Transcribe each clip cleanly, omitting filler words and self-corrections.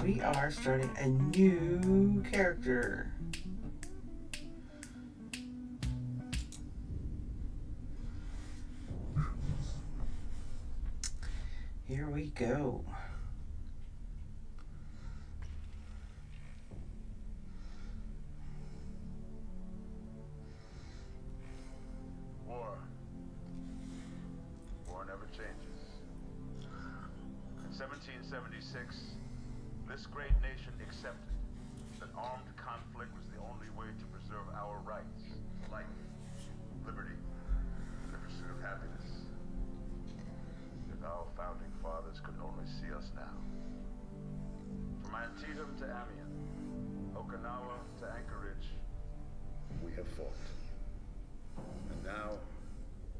we are starting a new character. Here we go. War never changes. In 1776, this great nation accepted that armed conflict was the only way to preserve our rights, life, liberty, and the pursuit of happiness. If our founding fathers could only see us now. From Antietam to Amiens, Okinawa to Anchorage, we have fought. And now,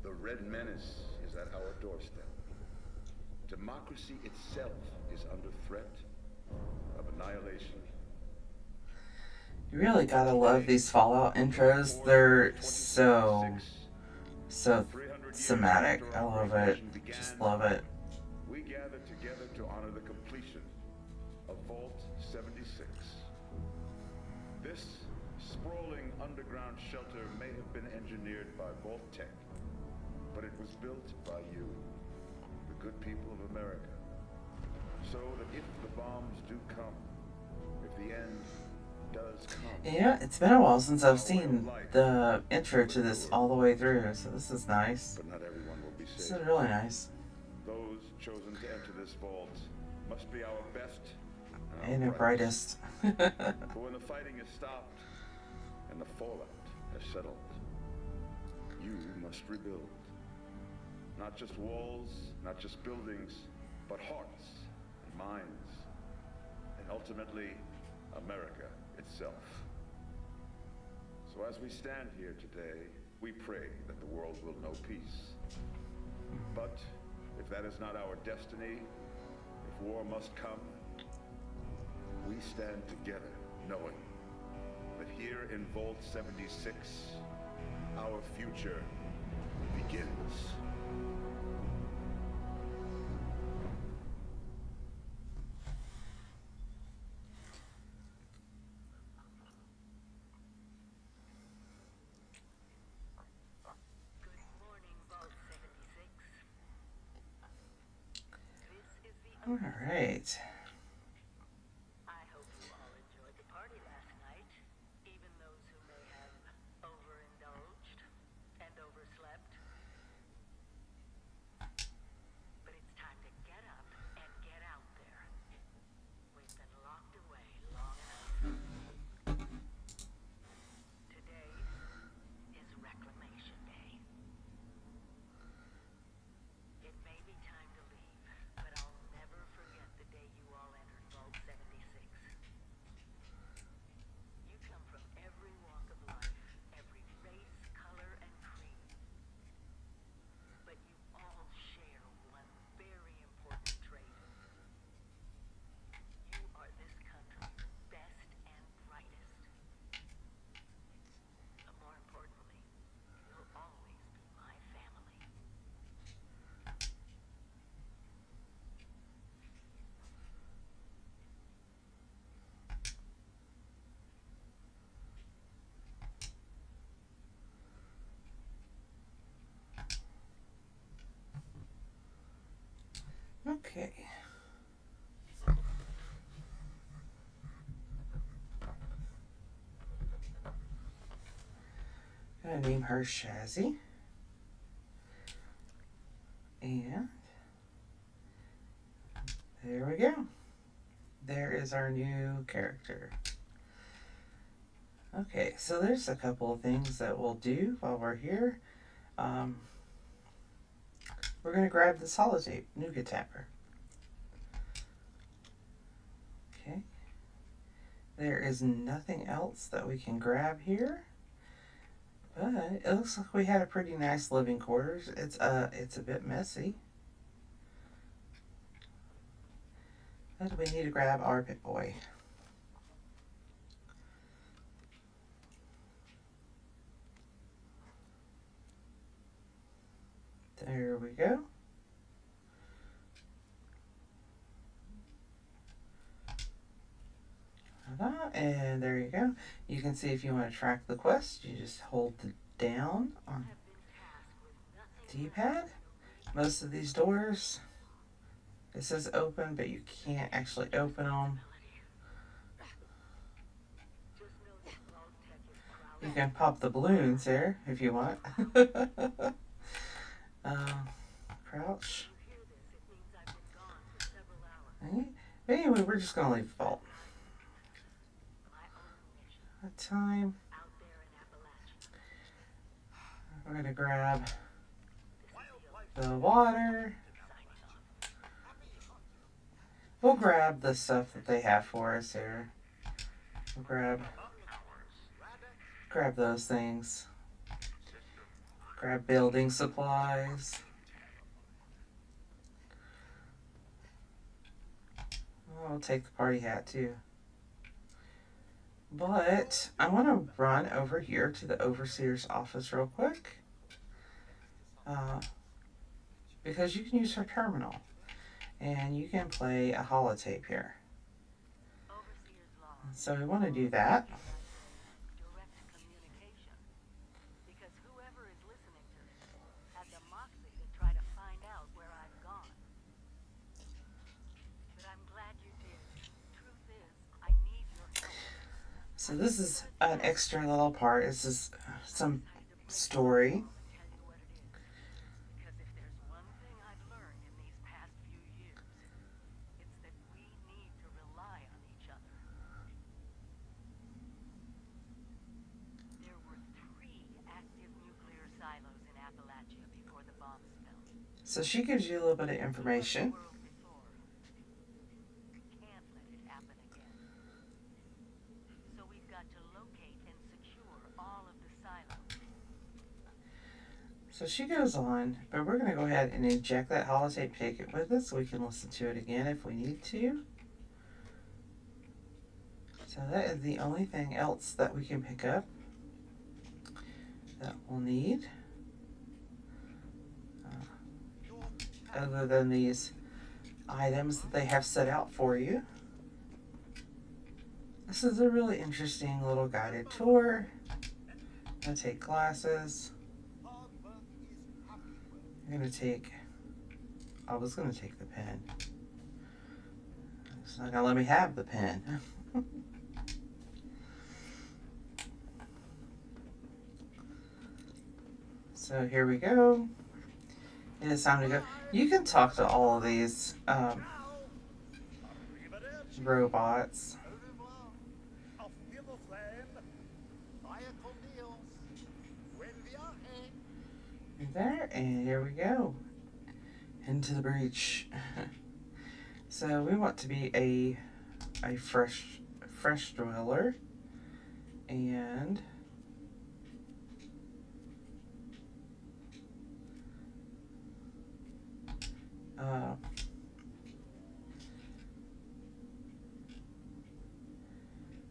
the Red Menace is at our doorstep. Democracy itself is under threat of annihilation. You really gotta love these Fallout intros. They're so thematic. I love it. Just love it. We gathered together to honor the completion of Vault 76. This sprawling underground shelter may have been engineered by Vault Tech, but it was built by you, the good people of America, so that if the bombs do come, if the end does come... Yeah, it's been a while since I've seen the intro to this all the way through, so this is nice. But not everyone will be safe. This is really nice. Those chosen to enter this vault must be our best and our brightest. But when the fighting is stopped and the fallout has settled, you must rebuild. Not just walls, not just buildings, but hearts and minds, and ultimately, America itself. So as we stand here today, we pray that the world will know peace. But if that is not our destiny, if war must come, we stand together knowing that here in Vault 76, our future begins. All right. I hope you all enjoyed the party last night, even those who may have overindulged and overslept. But it's time to get up and get out there. We've been locked away long enough. Today is Reclamation Day. It may be time to leave, but I'll never forget the day you all entered Vault 76. You come from every walk of life, every race, color, and creed. But you all share one very important trait. You are this country's best and brightest. But more importantly, you'll always be my family. Okay. Gonna name her Shazzy. And there we go. There is our new character. Okay, so there's a couple of things that we'll do while we're here. We're going to grab this holotape, Nougat Tapper. Okay. There is nothing else that we can grab here. But it looks like we had a pretty nice living quarters. It's a bit messy. But we need to grab our pit boy. There we go. And there you go. You can see if you want to track the quest, you just hold the down on D-pad. Most of these doors, it says open, but you can't actually open them. You can pop the balloons there if you want. Crouch. Right. But anyway, we're just going to leave the vault. What time? We're going to grab the water. We'll grab the stuff that they have for us here. We'll grab those things. Grab building supplies. I'll take the party hat too. But I want to run over here to the overseer's office real quick. Because you can use her terminal. And you can play a holotape here. So we want to do that. So this is an extra little part. This is some story. So she gives you a little bit of information. So she goes on, but we're going to go ahead and inject that holotape ticket with us so we can listen to it again if we need to. So that is the only thing else that we can pick up that we'll need. Other than these items that they have set out for you. This is a really interesting little guided tour. I'm going to take glasses. I'm going to take... I was going to take the pen. It's not going to let me have the pen. So here we go. It is time to go. You can talk to all of these robots. There, and here we go. Into the breach. So we want to be a fresh dweller. And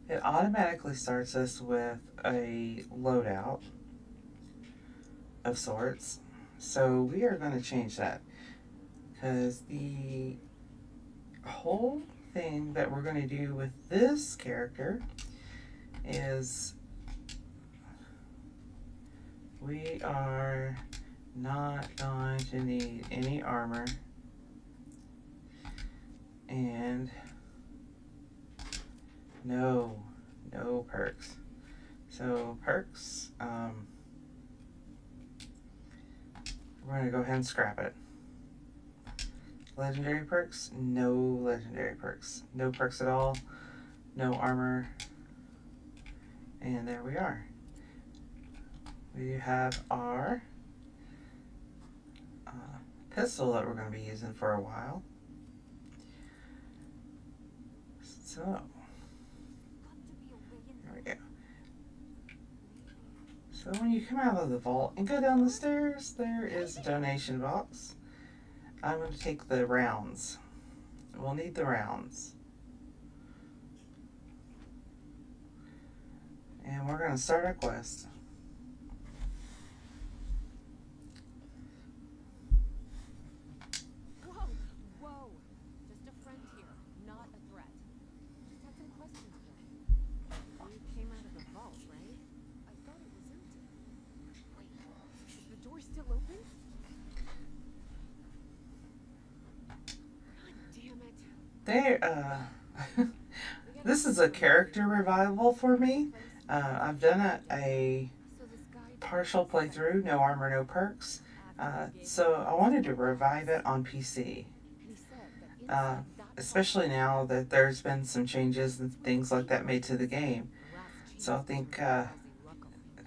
it automatically starts us with a loadout of sorts. So we are going to change that because the whole thing that we're going to do with this character is we are not going to need any armor and no perks. So perks, we're going to go ahead and scrap it. Legendary perks, no legendary perks. No perks at all, no armor, and there we are. We have our pistol that we're going to be using for a while. So, there we go. So when you come out of the vault and go down the stairs, there is a donation box. I'm going to take the rounds. We'll need the rounds. And we're going to start our quest. They this is a character revival for me. I've done a partial playthrough, no armor, no perks. So I wanted to revive it on PC. Uh, Especially now that there's been some changes and things like that made to the game. So I think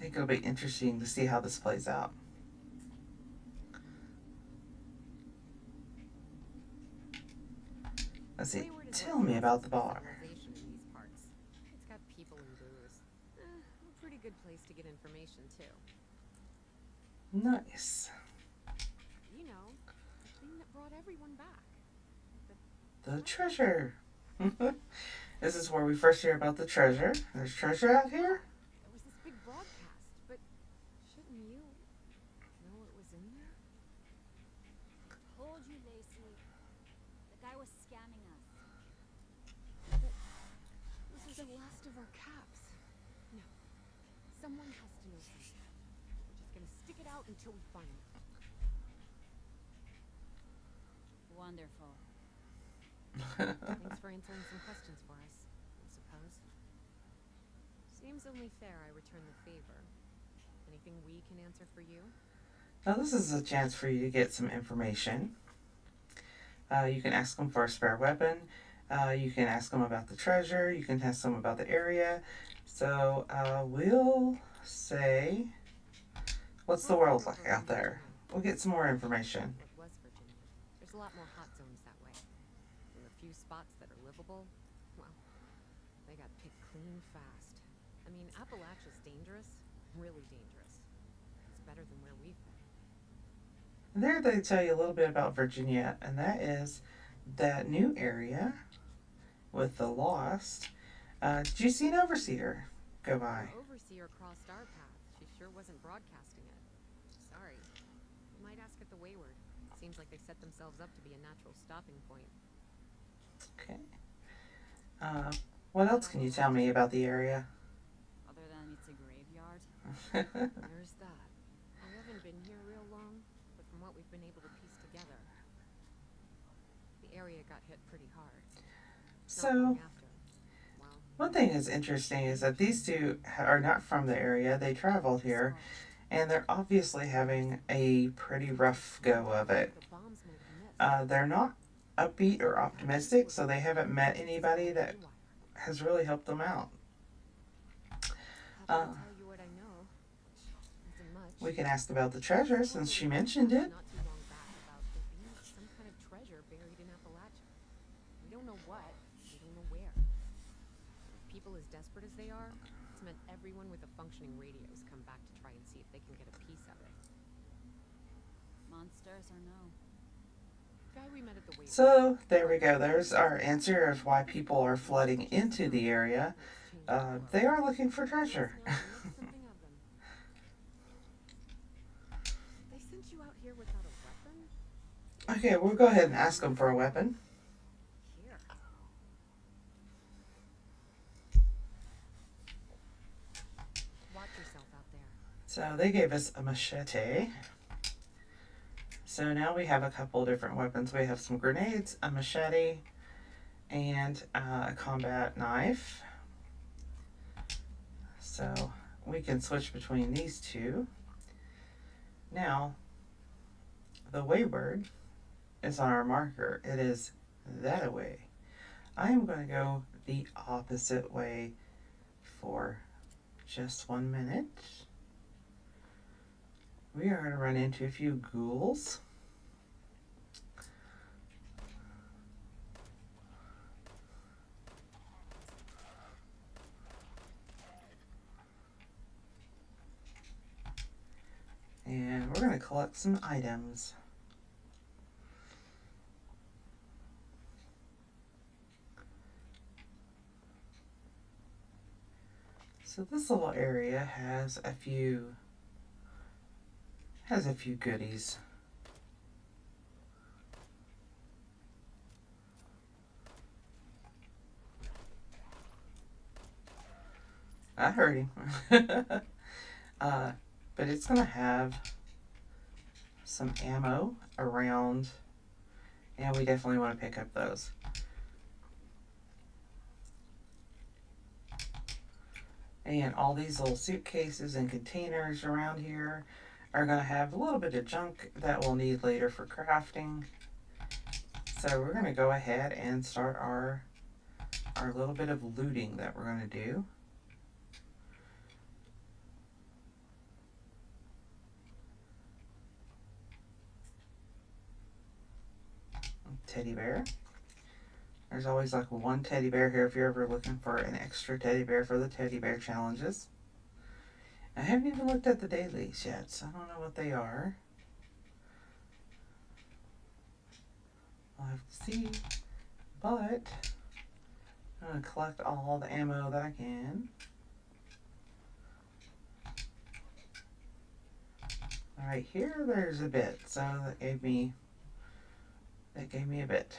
it'll be interesting to see how this plays out. Let's see. Tell me about the bar. It's got people and booze. A pretty good place to get information too. Nice. You know, the thing that brought everyone back. The treasure. This is where we first hear about the treasure. There's treasure out here? There was this big broadcast, but shouldn't you know what was in there? Told you, Lacey. The guy was scamming us. This is the last of our caps. No. Someone has to know something. We're just gonna stick it out until we find it. Wonderful. Thanks for answering some questions for us, I suppose. Seems only fair I return the favor. Anything we can answer for you? Now this is a chance for you to get some information. You can ask them for a spare weapon. You can ask them about the treasure. You can ask them about the area. So we'll say, what's the world like out there? We'll get some more information. What was Virginia? There's a lot more hot zones that way. And the few spots that are livable, well, they got picked clean fast. I mean, Appalachia's dangerous, really dangerous. It's better than where we've been. And there they tell you a little bit about Virginia, and that is that new area with the Lost. Did you see an overseer go by? The overseer crossed our path. She sure wasn't broadcasting it. Sorry. You might ask at the Wayward. Seems like they set themselves up to be a natural stopping point. Okay. What else can you tell me about the area? Other than it's a graveyard. There's that. I haven't been here real long, but from what we've been able to piece together, the area got hit pretty hard. Not So, long after. Well, one thing that's interesting is that these two are not from the area. They traveled here, and they're obviously having a pretty rough go of it. the bombs might have missed. They're not upbeat or optimistic, so they haven't met anybody that has really helped them out. Happy to tell you what I know, which isn't much. We can ask about the treasure since she mentioned it. Not too long back about there being some kind of treasure buried in Appalachia. We don't know what, we don't know where. With people as desperate as they are, it's meant everyone with a functioning radio has come back to try and see if they can get a piece of it. Monsters or no? Guy we met at the Wayward. So there we go. There's our answer of why people are flooding into the area. They are looking for treasure. Something of them. They sent you out here without a weapon? Okay, we'll go ahead and ask them for a weapon. Here. Watch yourself out there. So they gave us a machete. So now we have a couple different weapons. We have some grenades, a machete, and a combat knife. So we can switch between these two. Now, the Wayward is on our marker. It is that way. I am going to go the opposite way for just 1 minute. We are going to run into a few ghouls. And we're going to collect some items. So this little area has a few goodies. I heard him. But it's going to have some ammo around, and we definitely want to pick up those. And all these little suitcases and containers around here are going to have a little bit of junk that we'll need later for crafting. So we're going to go ahead and start our little bit of looting that we're going to do. Teddy bear. There's always like one teddy bear here if you're ever looking for an extra teddy bear for the teddy bear challenges. I haven't even looked at the dailies yet, so I don't know what they are. I'll have to see. But I'm going to collect all the ammo that I can. Right here, there's a bit, so that gave me a bit.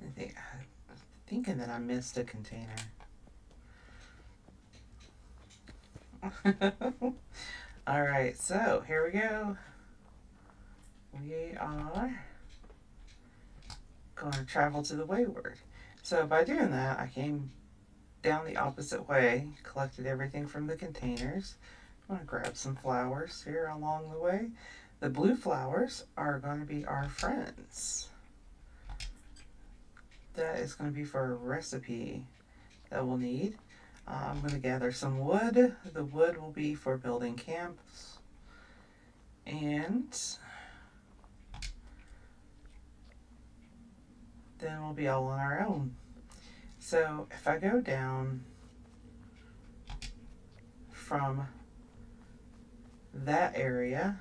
I'm thinking that I missed a container. Alright, so here we go. We are going to travel to the Wayward. So by doing that, I came down the opposite way, collected everything from the containers. I'm going to grab some flowers here along the way. The blue flowers are going to be our friends. That is going to be for a recipe that we'll need. I'm going to gather some wood. The wood will be for building camps. And then we'll be all on our own. So if I go down from that area,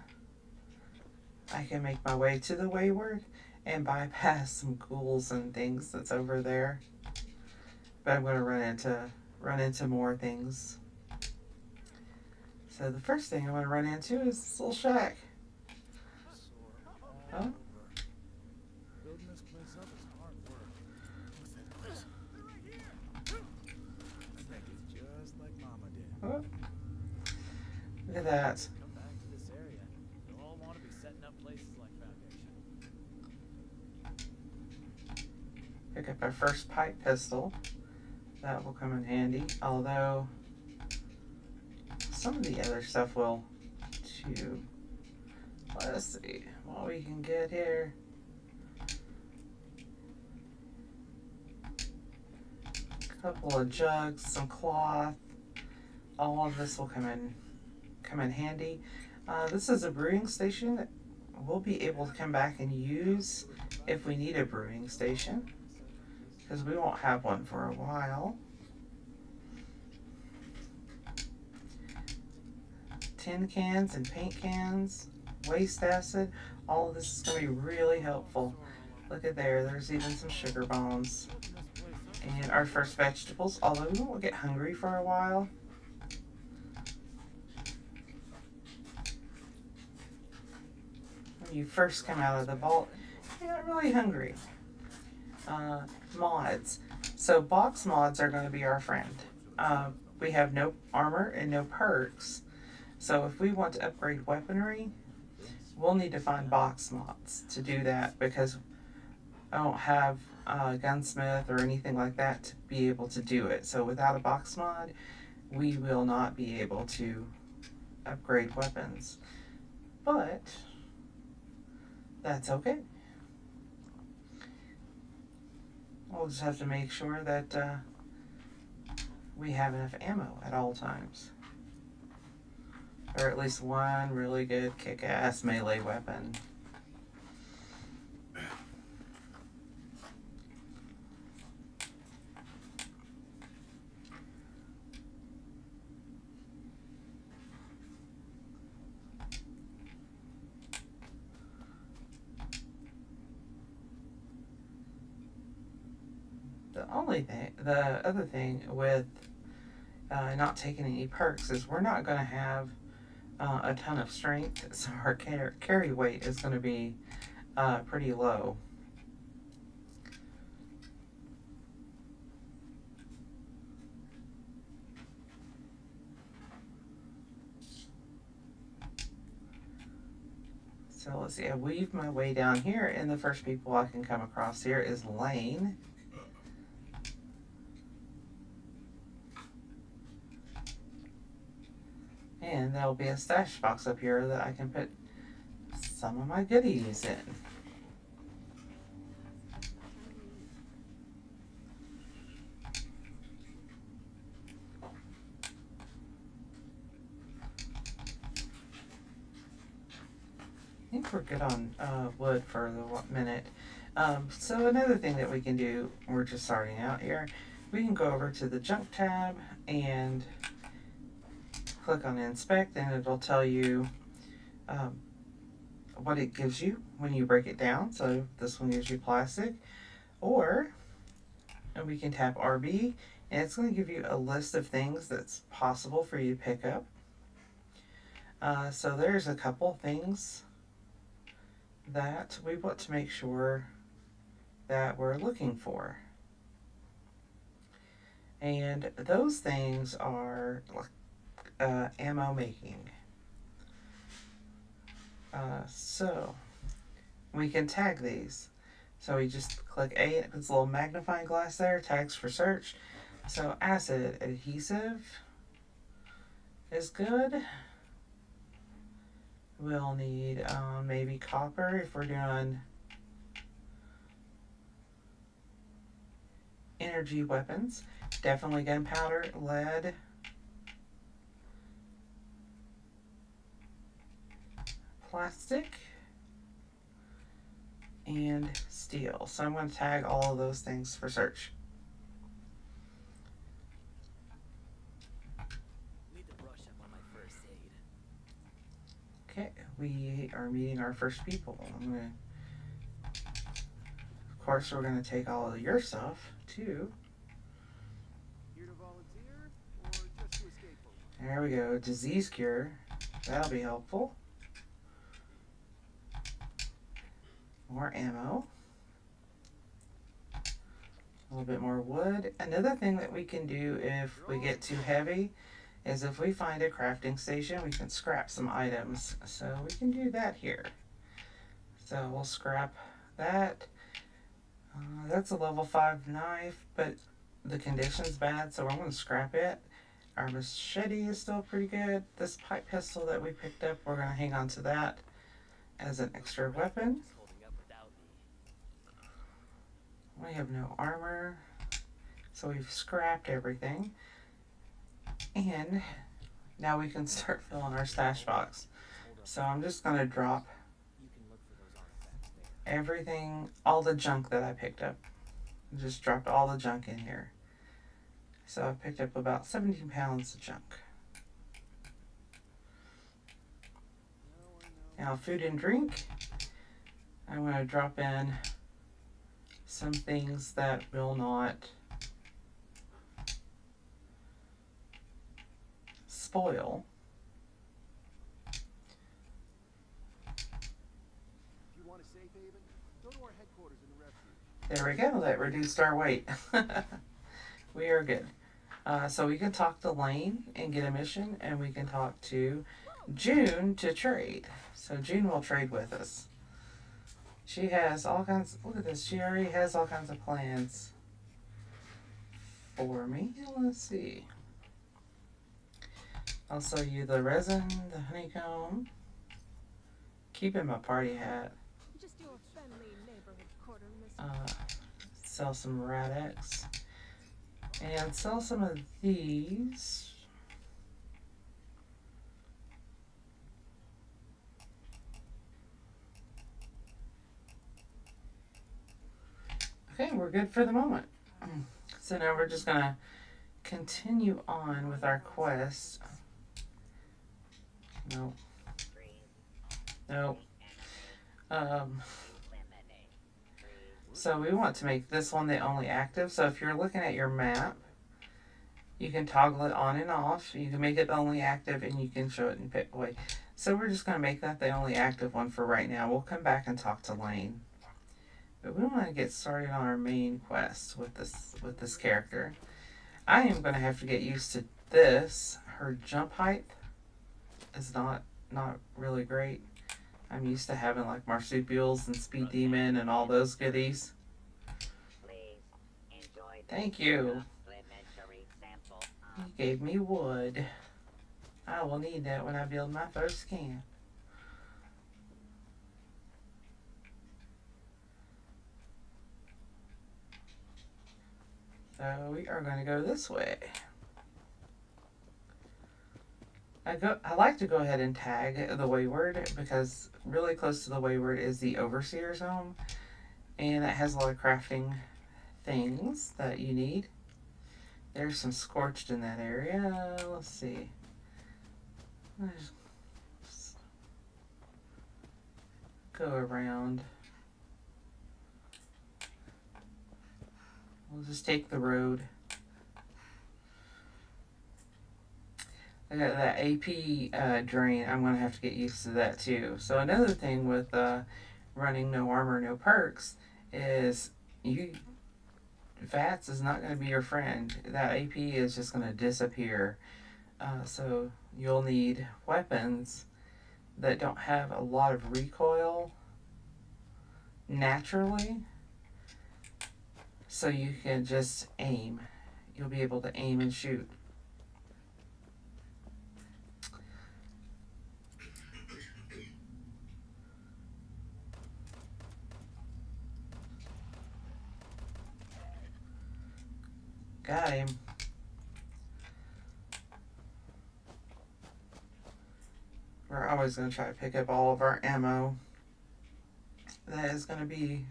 I can make my way to the Wayward and bypass some ghouls and things that's over there. But I'm going to run into more things. So the first thing I'm going to run into is this little shack. Oh. Building this place up is hard work. I think it's just like Mama did. Oh. Look at that. Come back to this area. You'll all want to be setting up places like Foundation. Pick up our first pipe pistol. That will come in handy, although some of the other stuff will too. Let's see what we can get here. A couple of jugs, some cloth. All of this will come in handy. This is a brewing station that we'll be able to come back and use if we need a brewing station, because we won't have one for a while. Tin cans and paint cans, waste acid, all of this is going to be really helpful. Look at there, there's even some sugar bombs. And our first vegetables, although we won't get hungry for a while. When you first come out of the vault, you're not really hungry. Mods. So box mods are going to be our friend. We have no armor and no perks. So if we want to upgrade weaponry, we'll need to find box mods to do that, because I don't have a gunsmith or anything like that to be able to do it. So without a box mod, we will not be able to upgrade weapons. But that's okay. We'll just have to make sure that we have enough ammo at all times. Or at least one really good kick-ass melee weapon. The other thing with not taking any perks is we're not going to have a ton of strength, so our carry weight is going to be pretty low. So let's see, I weave my way down here, and the first people I can come across here is Lane. And there'll be a stash box up here that I can put some of my goodies in. I think we're good on wood for the minute. So another thing that we can do, we're just starting out here, we can go over to the junk tab and click on inspect, and it'll tell you what it gives you when you break it down. So this one gives you plastic, or and we can tap RB, and it's going to give you a list of things that's possible for you to pick up. So there's a couple things that we want to make sure that we're looking for. And those things are ammo making. So we can tag these. So we just click A, it puts a little magnifying glass there, tags for search. So acid adhesive is good. We'll need maybe copper if we're doing energy weapons. Definitely gunpowder, lead, plastic, and steel. So I'm going to tag all of those things for search. Need to brush up on my first aid. Okay, we are meeting our first people. Of course, we're going to take all of your stuff too. Here to volunteer or just to escape from? There we go, disease cure. That'll be helpful. More ammo. A little bit more wood. Another thing that we can do if we get too heavy is if we find a crafting station, we can scrap some items. So we can do that here. So we'll scrap that. That's a level 5 knife, but the condition's bad, so I'm going to scrap it. Our machete is still pretty good. This pipe pistol that we picked up, we're going to hang on to that as an extra weapon. Holding up without me. We have no armor, so we've scrapped everything. And now we can start filling our stash box. So I'm just going to drop You can look for those artifacts there. everything, all the junk that I picked up. Just dropped all the junk in here. So I picked up about 17 pounds of junk. Now food and drink, I'm going to drop in some things that will not spoil. If you want a safe haven, go to our headquarters in the refuge. There we go, that reduced our weight. We are good. So we can talk to Lane and get a mission, and we can talk to June to trade. So June will trade with us. She has all kinds, look at this, she already has all kinds of plans for me. Let's see. I'll sell you the resin, the honeycomb. Keep in my party hat. Just your friendly neighborhood quarter, mister. Sell some Radex. And sell some of these. Okay, we're good for the moment. So now we're just gonna continue on with our quest. Nope. Nope. So we want to make this one the only active. So if you're looking at your map, you can toggle it on and off. You can make it the only active, and you can show it in pick away. So we're just going to make that the only active one for right now. We'll come back and talk to Lane. But we want to get started on our main quest with this character. I am going to have to get used to this. Her jump height is not really great. I'm used to having like marsupials and speed demon and all those goodies. Thank you. He gave me wood. I will need that when I build my first camp. So we are going to go this way. I like to go ahead and tag the Wayward because really close to the Wayward is the Overseer's home, and it has a lot of crafting things that you need. There's some scorched in that area. Let's see. Let's go around. We'll just take the road. I got that AP drain. I'm going to have to get used to that too. So another thing with running no armor, no perks is VATS is not going to be your friend. That AP is just going to disappear. So you'll need weapons that don't have a lot of recoil naturally. So you can just aim. You'll be able to aim and shoot. Got him. We're always going to try to pick up all of our ammo. That is going to be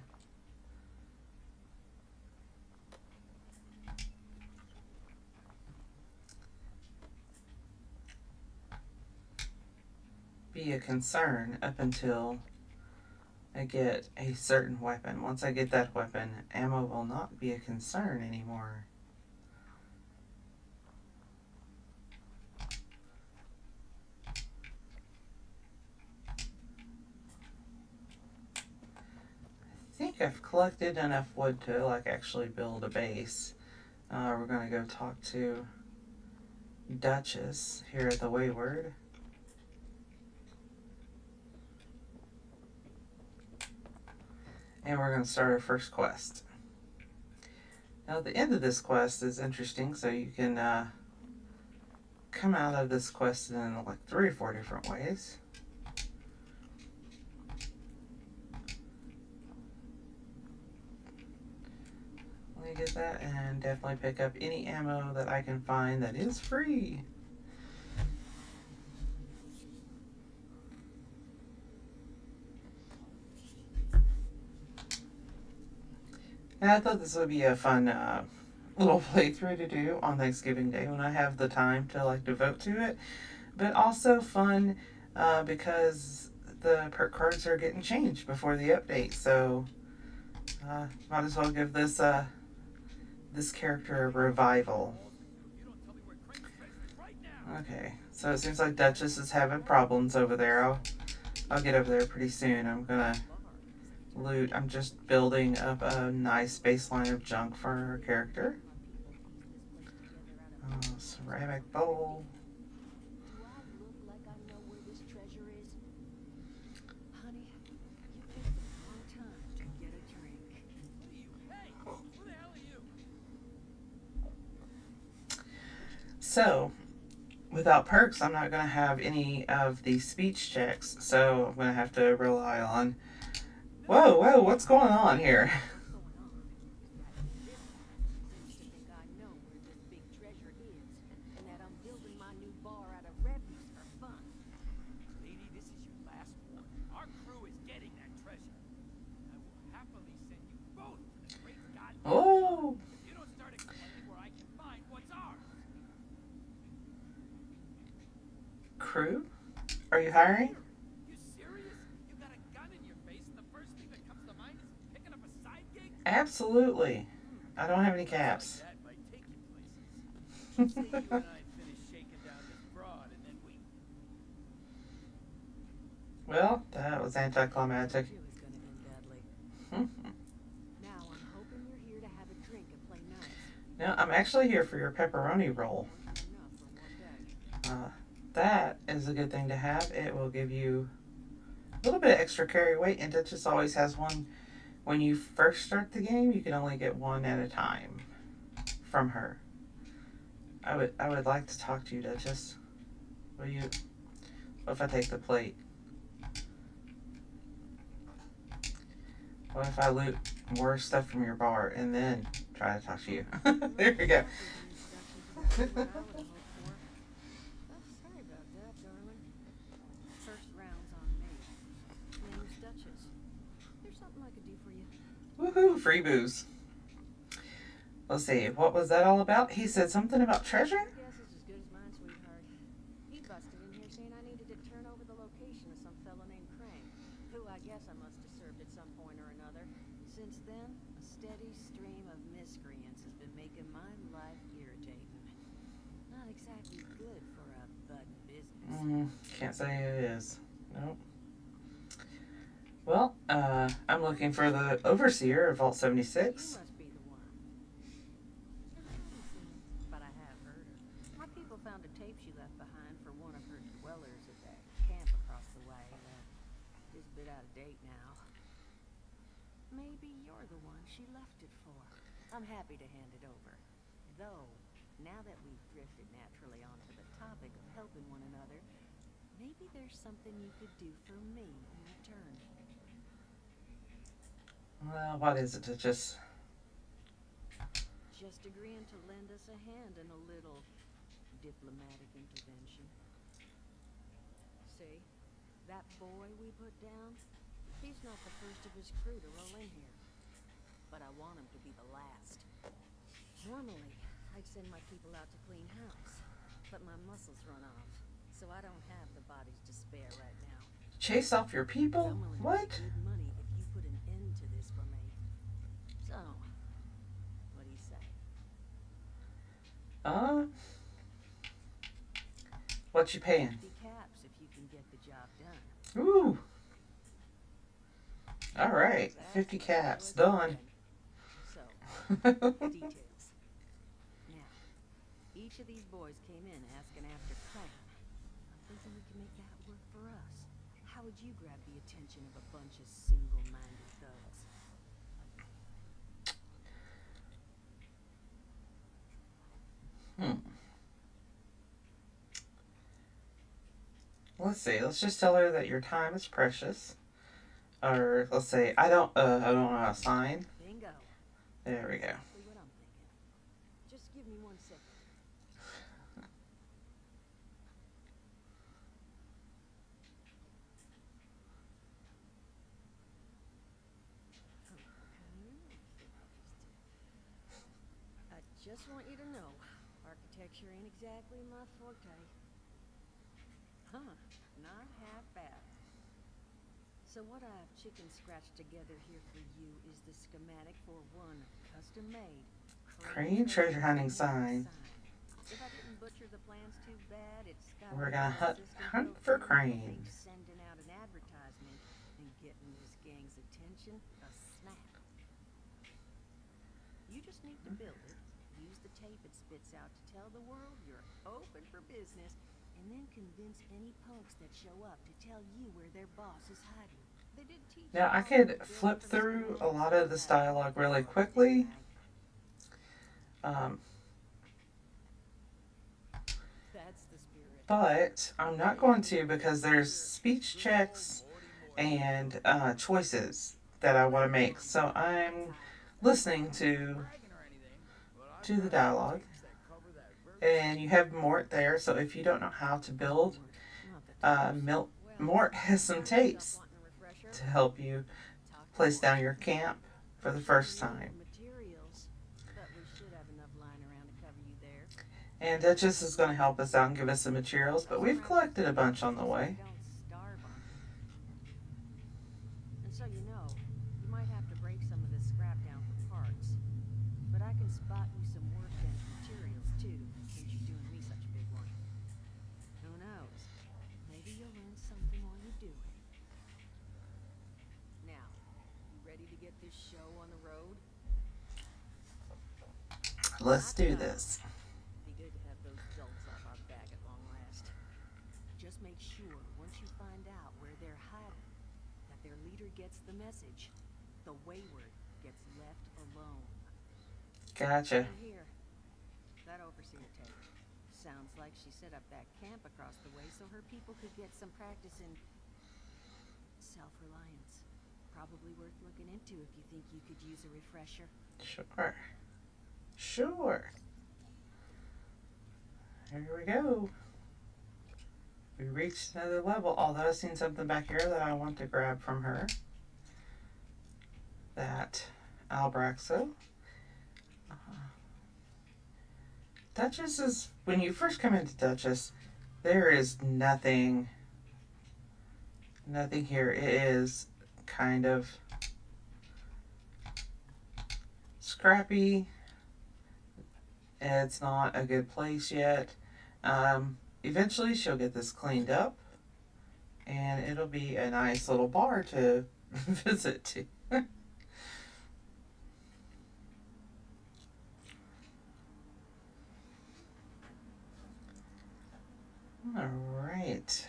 a concern up until I get a certain weapon. Once I get that weapon, ammo will not be a concern anymore. I think I've collected enough wood to like actually build a base. We're gonna go talk to Duchess here at the Wayward. And we're going to start our first quest. Now, the end of this quest is interesting, so you can come out of this quest in like 3 or 4 different ways. Let me get that and definitely pick up any ammo that I can find that is free. And I thought this would be a fun little playthrough to do on Thanksgiving Day when I have the time to like devote to it. But also fun because the perk cards are getting changed before the update. So might as well give this this character a revival. Okay, so it seems like Duchess is having problems over there. I'll get over there pretty soon. I'm gonna loot. I'm just building up a nice baseline of junk for her character. Ceramic bowl. Do I look like I know where this treasure is? Honey, you picked the wrong time to get a drink. Hey, who the hell are you? So, without perks, I'm not going to have any of the speech checks, so I'm going to have to rely on... Whoa, what's going on here? Seems to think I know where this big treasure is, and that I'm building my new bar out of refuse for fun. Lady, this is your last warning. Our crew is getting that treasure. I will happily send you both to the great God. Oh, If you don't start explaining where I can find what's ours. crew? Are you hiring? You serious? You got a gun in your face and the first thing that comes to mind is picking up a side gig? Absolutely. I don't have any caps. That might take you places. Say you and I finish shaking down this broad and then we... Well, that was anticlimactic. Knew it was gonna end badly. Now I'm hoping you're here to have a drink and play nice. No, I'm actually here for your pepperoni roll. Not enough for one day. That is a good thing to have. It will give you a little bit of extra carry weight, and Duchess always has one. When you first start the game, you can only get one at a time from her. I would like to talk to you, Duchess. What if I take the plate? What if I loot more stuff from your bar and then try to talk to you? There we go. Sorry about that, darling. First round's on me. Name's Duchess. There's something I could do for you. Woohoo, free booze. Let's see, what was that all about? He said something about treasure? Your guess is as good as mine, sweetheart. He busted in here saying I needed to turn over the location of some fella named Crane, who I guess I must have served at some point or another. Since then, a steady stream of miscreants has been making my life irritating. Not exactly good for a budding business. Can't say it is. Nope. Well, I'm looking for the overseer of Vault 76. You must be the one. I haven't seen her, but I have heard her. My people found a tape she left behind for one of her dwellers at that camp across the way. It's a bit out of date now. Maybe you're the one she left it for. I'm happy to hand it over. Though, now that we've drifted naturally onto the topic of helping one another, maybe there's something you could do for me in return. Well, what is it to just agreeing to lend us a hand in a little diplomatic intervention. See, that boy we put down, he's not the first of his crew to roll in here. But I want him to be the last. Normally, I'd send my people out to clean house, but my muscles run off, so I don't have the bodies to spare right now. chase off your people? I'm willing to What? pay good money if you put an end to this for me. So, what do you say? What you paying? 50 caps if you can get the job done. Ooh. All right, 50 caps done. So, details. Now, each of these boys came in asking after Crane. I'm thinking we can make that work for us. How would you grab the attention of a bunch of single-minded thugs? Let's see. Let's just tell her that your time is precious. Or let's say I don't know how to sign. Bingo. There we go. Exactly what I'm thinking. Just give me 1 second. I just want you to know, architecture ain't exactly my forte. Huh, not half bad. So what I've chicken scratched together here for you is the schematic for one custom-made Crane treasure hunting sign. If I didn't butcher the plans too bad, it's got We're a gonna system hunt built for in that cranes. makes sending out an advertisement and getting this gang's attention a snap. You just need to build it, use the tape it spits out to tell the world you're open for business, and then convince any punks that show up to tell you where their boss is hiding. They did teach Now I could flip through a lot of this dialogue really quickly. That's the spirit. But I'm not going to because there's speech checks and choices that I want to make. So I'm listening to the dialogue. And you have Mort there, so if you don't know how to build, Mort has some tapes to help you place down your camp for the first time. And Duchess is going to help us out and give us some materials, but we've collected a bunch on the way. And so you know, you might have to break some of this scrap down for parts. But I can spot you some workbench materials too, since you're doing me such a big one. Who knows? Maybe you'll learn something while you do it. Now, you ready to get this show on the road? Let's do this. Be good to have those dolts off our back at long last. Just make sure, once you find out where they're hiding, that their leader gets the message. The wayward gets left alone. Gotcha. And here, that overseer tape. Sounds like she set up that camp across the way so her people could get some practice in self-reliance. Probably worth looking into if you think you could use a refresher. Sure. Sure. Here we go. We reached another level, although I've seen something back here that I want to grab from her. That Albraxo. Duchess is, when you first come into Duchess, there is nothing here. It is kind of scrappy. It's not a good place yet. Eventually she'll get this cleaned up and it'll be a nice little bar to visit to. All right.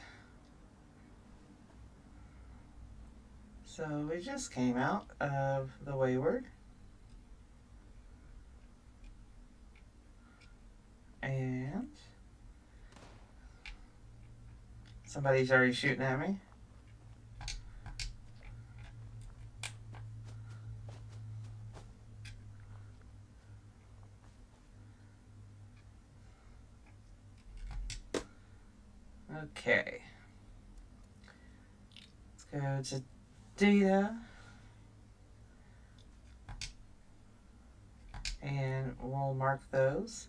So we just came out of the Wayward. And somebody's already shooting at me. Okay. Let's go to data. And we'll mark those.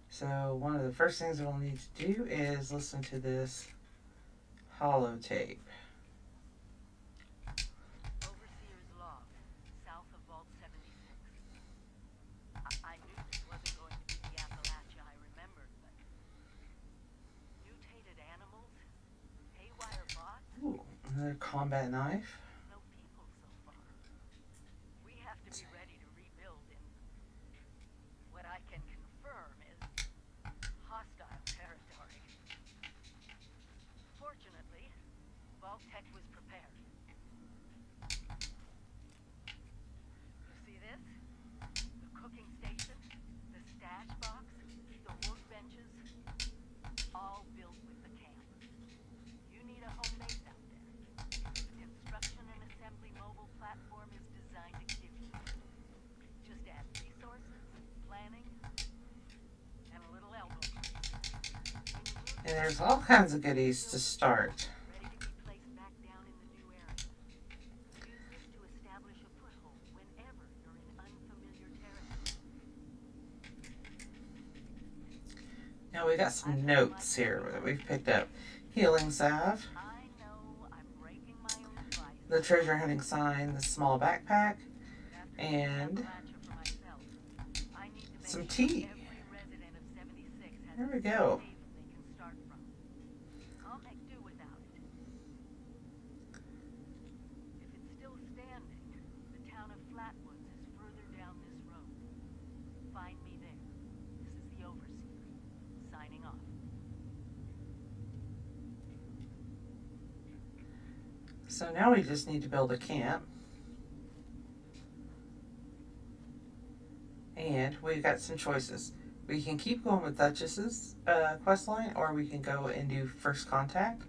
So one of the first things we'll need to do is listen to this holotape. Overseer's log, south of Vault 76. I knew this wasn't going to be the Appalachia I remembered, but mutated animals, haywire bots, Ooh, another combat knife. no people so far. We have to be ready to rebuild in what I can confirm is hostile territory. Fortunately, Vault Tech was prepared. You see this? The cooking station, the stash box, the workbenches, all built with the camp. You need a home base out there. The construction and assembly mobile platform is designed to give you. Just add resources, planning, and a little elbow. And there's all kinds of goodies to start. Ready to be placed back down in the new area. Use this to establish a foothold whenever you're in unfamiliar territory. Now we got some notes here that we've picked up. Healing salve, I know I'm breaking my own advice. the treasure hunting sign, the small backpack, But after and Appalachia for myself, I need to make some sure tea. every resident of 76 has There we a go. safe they can start from. I'll make do without it. If it's still standing, the town of Flatwoods is further down this road. Find me there. This is the Overseer, signing off. So now we just need to build a camp. And we've got some choices. We can keep going with Duchess's quest line, or we can go and do First Contact.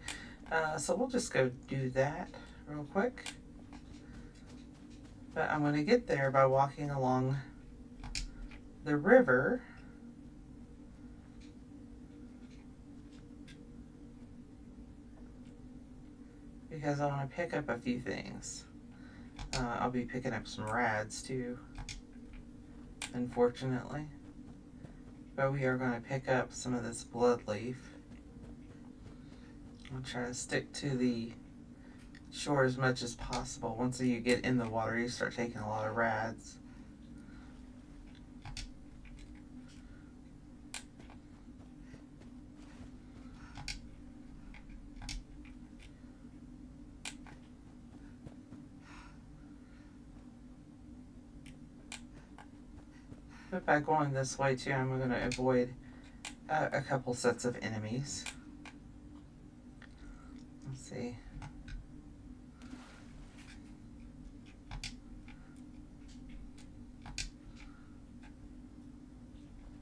So we'll just go do that real quick. But I'm going to get there by walking along the river. Because I want to pick up a few things. I'll be picking up some rads too, unfortunately. But we are going to pick up some of this blood leaf. I'll try to stick to the shore as much as possible. Once you get in the water, you start taking a lot of rads. But by going this way too, I'm going to avoid a couple sets of enemies. Let's see.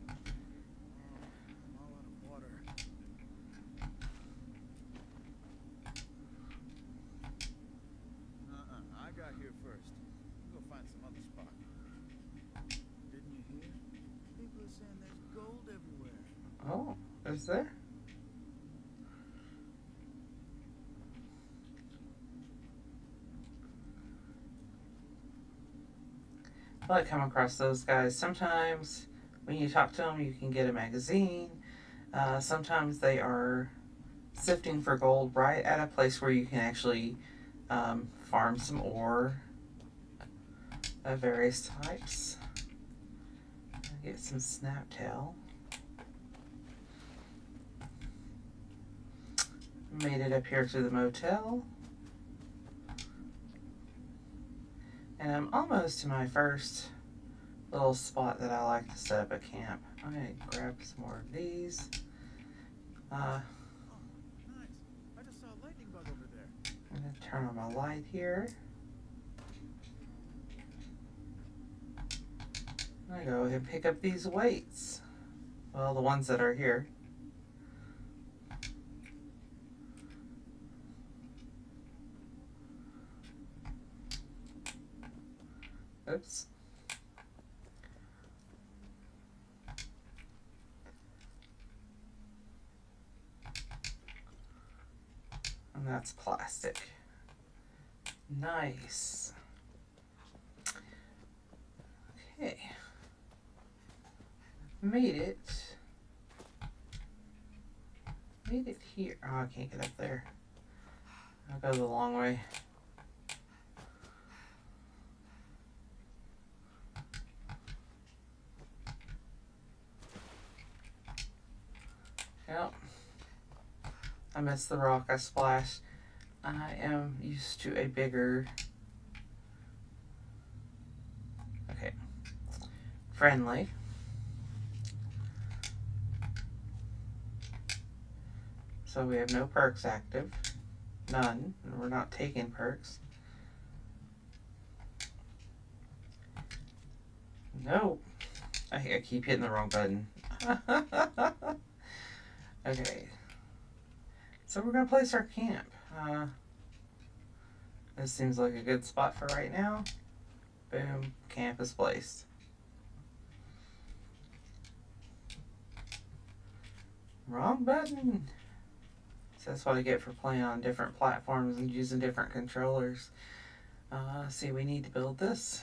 I'm all out of water. box there. I like come across those guys. Sometimes when you talk to them, you can get a magazine. Sometimes they are sifting for gold right at a place where you can actually farm some ore of various types. Get some snaptail. Made it up here to the motel. And I'm almost to my first little spot that I like to set up a camp. I'm going to grab some more of these. Oh, nice. I just saw a lightning bug over there. I'm going to turn on my light here. I'm going to go ahead and pick up these weights. Well, the ones that are here. Oops. And that's plastic. Nice. Okay. Made it. Made it here. Oh, I can't get up there. I'll go the long way. Yep. I missed the rock I splashed. I am used to a bigger... Okay. Friendly. So we have no perks active. None. And we're not taking perks. Nope. I keep hitting the wrong button. Okay. So we're going to place our camp. This seems like a good spot for right now. Boom. Camp is placed. Wrong button. So that's what I get for playing on different platforms and using different controllers. See, we need to build this.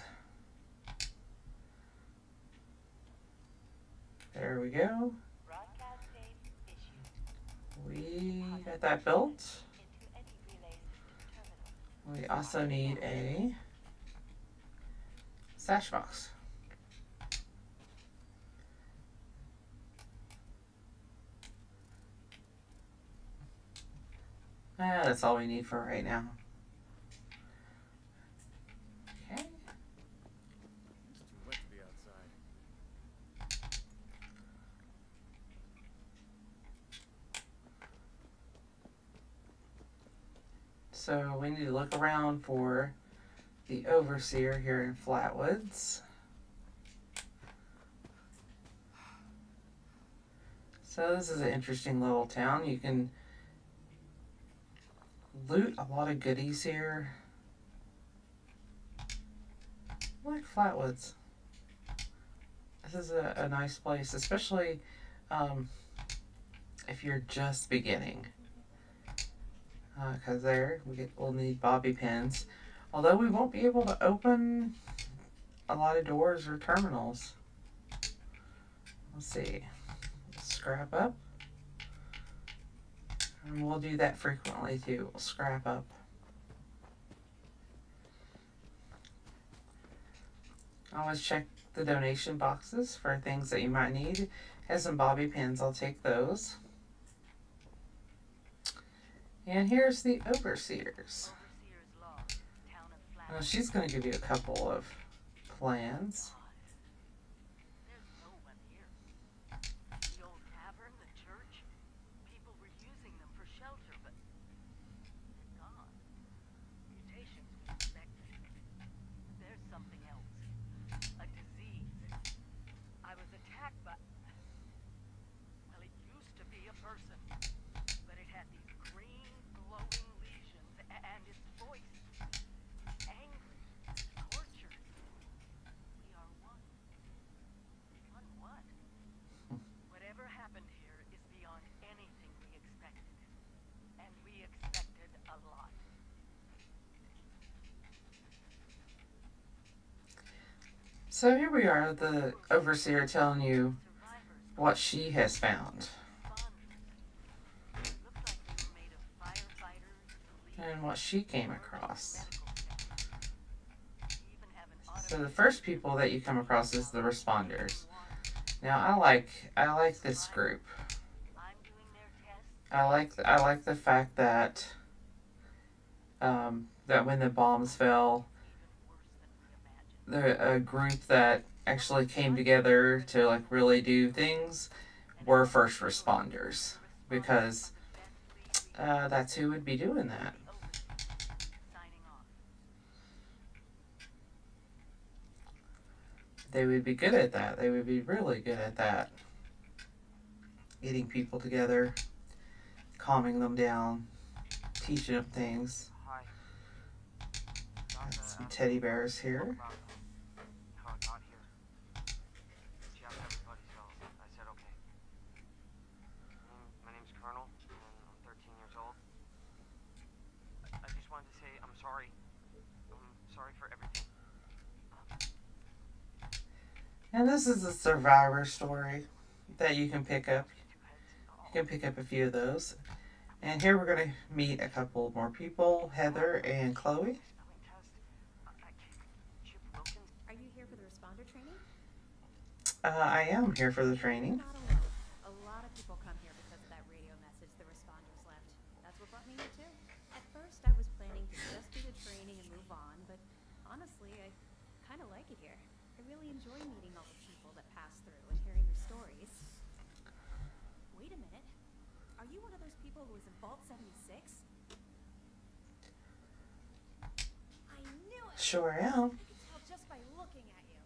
There we go. We got that built. We also need a stash box. That's all we need for right now. Okay. It's too wet to be outside. So we need to look around for the overseer here in Flatwoods. So this is an interesting little town. You can loot a lot of goodies here. I like Flatwoods. This is a nice place, especially if you're just beginning. Because we'll need bobby pins. Although we won't be able to open a lot of doors or terminals. Let's see. Scrap up. And we'll do that frequently too. We'll scrap up. Always check the donation boxes for things that you might need. Has some bobby pins. I'll take those. And here's the overseers. Now she's going to give you a couple of plans. There's no one here. The old tavern, the church, people were using them for shelter, but they're gone. Mutations we expected. There's something else. A disease. I was attacked by... Well, it used to be a person, but it had these green, glowing lesions, and its voice. Angry, tortured. We are one. One what? Whatever happened here is beyond So here we are, the overseer telling you what she has found and what she came across. So the first people that you come across is the responders. Now I like this group. I like the fact that that when the bombs fell, a group that actually came together to like really do things were first responders, because that's who would be doing that. They would be good at that. They would be really good at that. Getting people together, calming them down, teaching them things. Got some teddy bears here. And this is a survivor story that you can pick up. You can pick up a few of those. And here we're going to meet a couple more people, Heather and Chloe. Are you here for the responder training? I am here for the training. Not alone. A lot of people come here because of that radio message the responders left. That's what brought me here too. At first I was planning to just do the training and move on, but honestly I kind of like it here. I really enjoy meeting all the people that pass through and hearing their stories. Wait a minute. Are you one of those people who was in Vault 76? I knew it! Sure am. I could tell just by looking at you.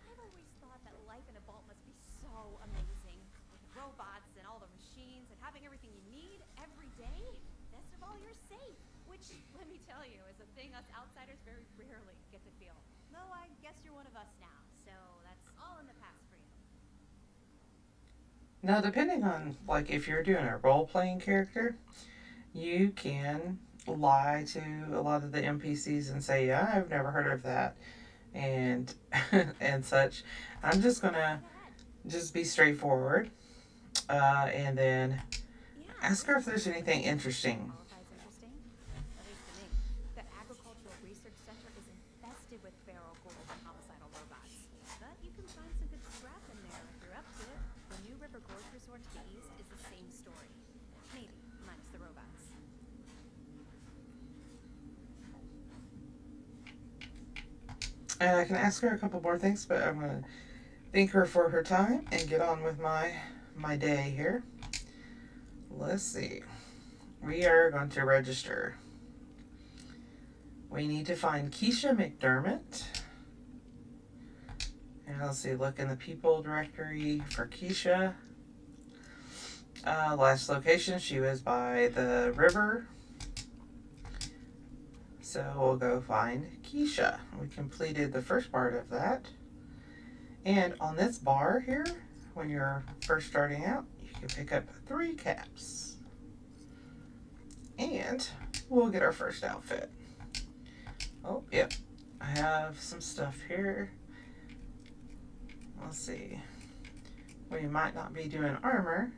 I've always thought that life in a vault must be so amazing. With robots and all the machines and having everything you need every day. Best of all, you're safe. Which, let me tell you, is a thing us outsiders very rarely get to feel. Though I guess you're one of us now, so that's all in the past for you. Now, depending on, like, if you're doing a role-playing character, you can lie to a lot of the NPCs and say, yeah, I've never heard of that, and and such. I'm just gonna just be straightforward, and then ask her if there's anything interesting. Interesting? At least to me. The Agricultural Research Center is infested with feral ghouls and homicidal robots. But you can find some good scrap in there if you're up to it. The New River Gorge Resort to the east is the same story. Maybe, minus the robots. And I can ask her a couple more things, but I'm gonna thank her for her time and get on with my day here. Let's see. We are going to register. We need to find Keisha McDermott. And let's see, look in the people directory for Keisha. Last location, she was by the river. So we'll go find Keisha. We completed the first part of that. And on this bar here, when you're first starting out, you can pick up 3 caps. And we'll get our first outfit. Oh, yep. I have some stuff here. Let's see. We might not be doing armor,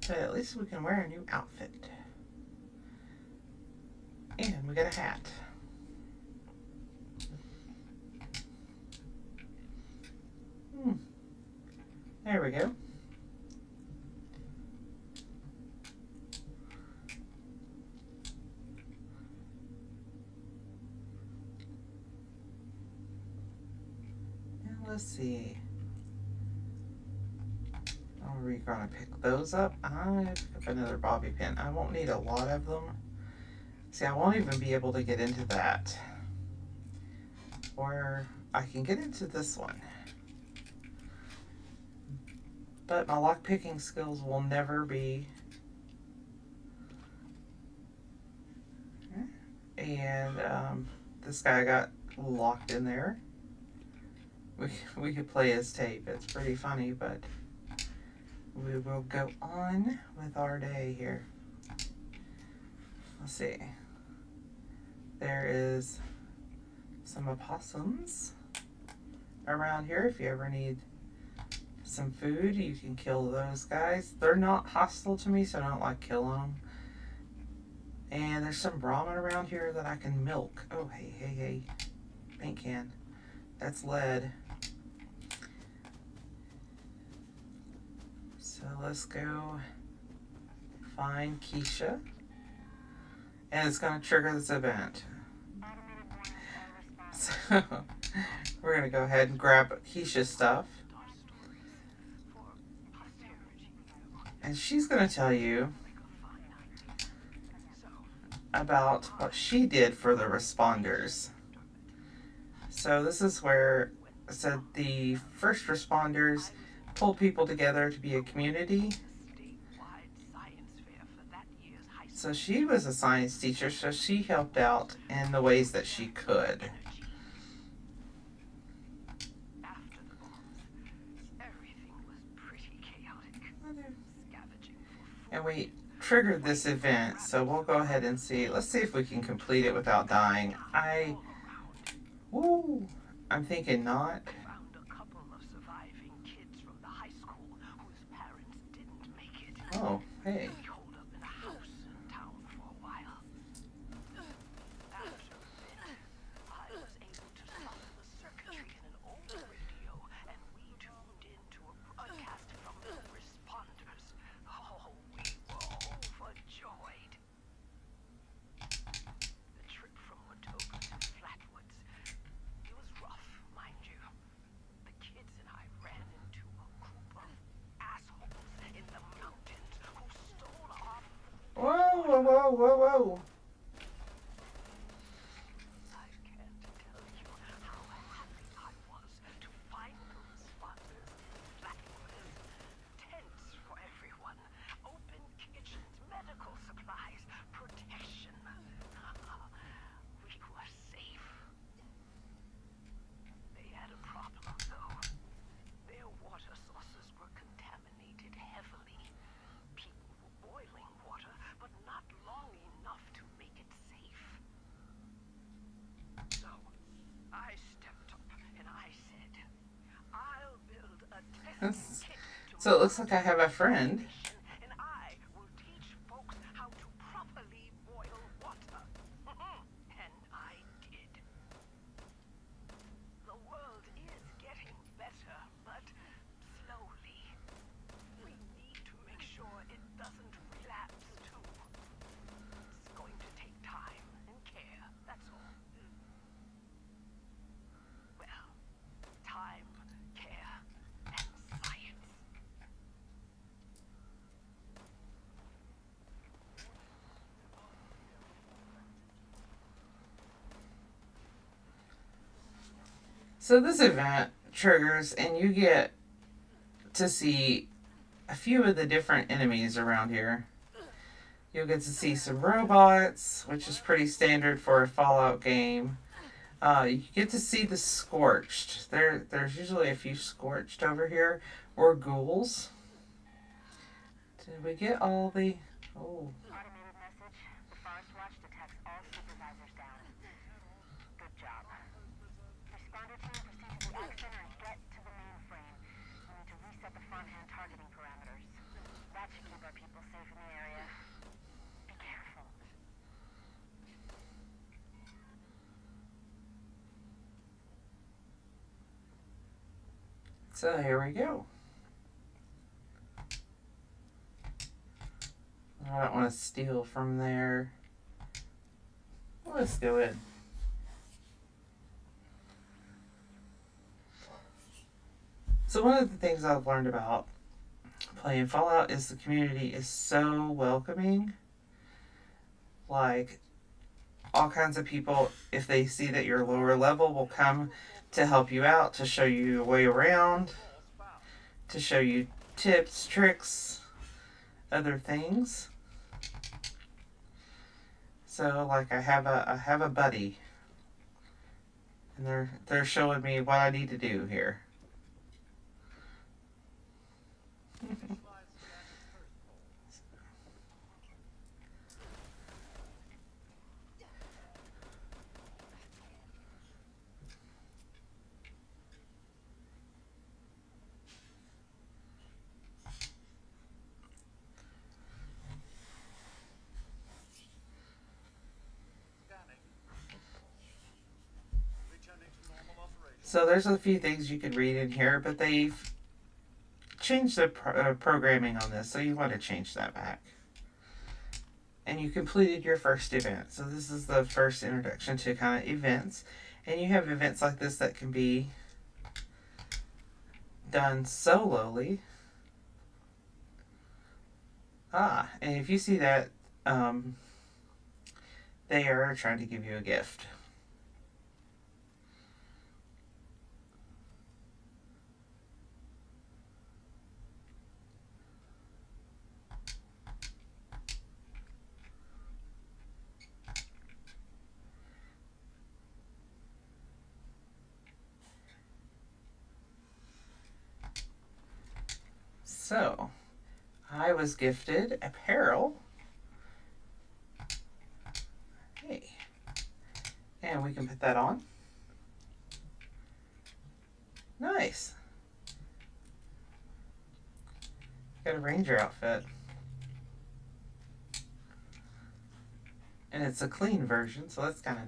but at least we can wear a new outfit. And we got a hat. There we go. And let's see. Are we gonna pick those up? I pick up another bobby pin. I won't need a lot of them. See, I won't even be able to get into that. Or I can get into this one. But my lockpicking skills will never be. And this guy got locked in there. We could play his tape. It's pretty funny, but we will go on with our day here. Let's see. There is some opossums around here if you ever need some food. You can kill those guys. They're not hostile to me, so I don't like killing them. And there's some ramen around here that I can milk. Oh, hey. Paint can. That's lead. So let's go find Keisha. And it's going to trigger this event. So we're going to go ahead and grab Keisha's stuff. And she's going to tell you about what she did for the responders. So this is where it said the first responders pulled people together to be a community. So she was a science teacher, so she helped out in the ways that she could. And we triggered this event, so we'll go ahead and see. Let's see if we can complete it without dying. I'm thinking not. Oh, hey. Whoa. So it looks like I have a friend. So this event triggers and you get to see a few of the different enemies around here. You'll get to see some robots, which is pretty standard for a Fallout game. You get to see the Scorched. There's usually a few Scorched over here, or ghouls. Did we get all the... Oh. Automated message. The Forest Watch detects all supervisors down. Good job. Responder team, proceed to the Ag Center and get to the mainframe. We need to reset the front-end targeting parameters. That should keep our people safe in the area. Be careful. So here we go. I don't want to steal from there. Let's do it. So one of the things I've learned about playing Fallout is the community is so welcoming. Like, all kinds of people, if they see that you're lower level, will come to help you out, to show you a way around, to show you tips, tricks, other things. So like I have a buddy, and they're showing me what I need to do here. So there's a few things you could read in here, but they've changed the programming on this, so you want to change that back. And you completed your first event. So this is the first introduction to kind of events. And you have events like this that can be done solely. And if you see that, they are trying to give you a gift. So, I was gifted apparel. Hey. And we can put that on. Nice. Got a ranger outfit. And it's a clean version, so that's kind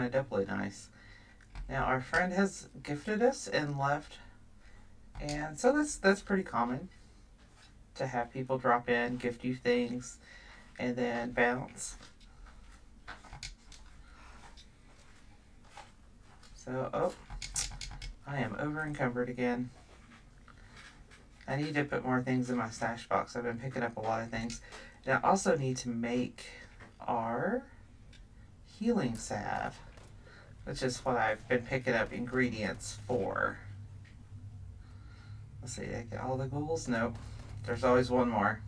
of doubly nice. Now our friend has gifted us and left. And so that's pretty common to have people drop in, gift you things, and then bounce. So, oh, I am over encumbered again. I need to put more things in my stash box. I've been picking up a lot of things. And I also need to make our healing salve, which is what I've been picking up ingredients for. Let's see, did I get all the ghouls? Nope. There's always one more.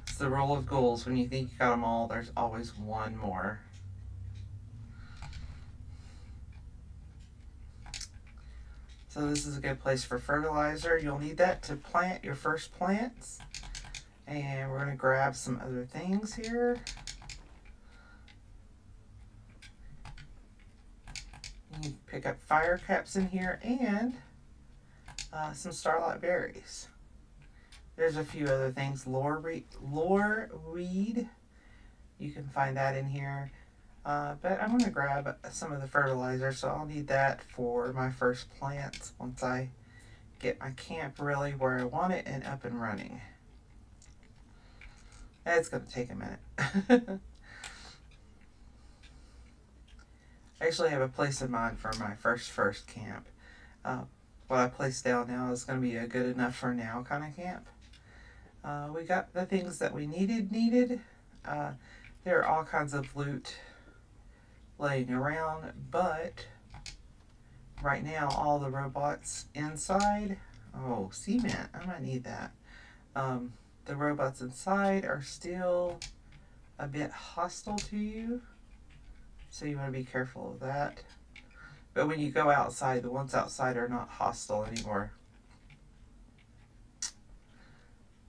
It's the rule of ghouls. When you think you got them all, there's always one more. So this is a good place for fertilizer. You'll need that to plant your first plants. And we're going to grab some other things here. You can pick up fire caps in here and some starlight berries. There's a few other things. Lore weed. You can find that in here. But I'm going to grab some of the fertilizer, so I'll need that for my first plants once I get my camp really where I want it and up and running. It's going to take a minute. I actually have a place in mind for my first camp. What I placed down now is going to be a good enough for now kind of camp. We got the things that we needed. There are all kinds of loot laying around, but right now all the robots inside, oh, cement, I might need that. The robots inside are still a bit hostile to you, so you want to be careful of that. But when you go outside, the ones outside are not hostile anymore.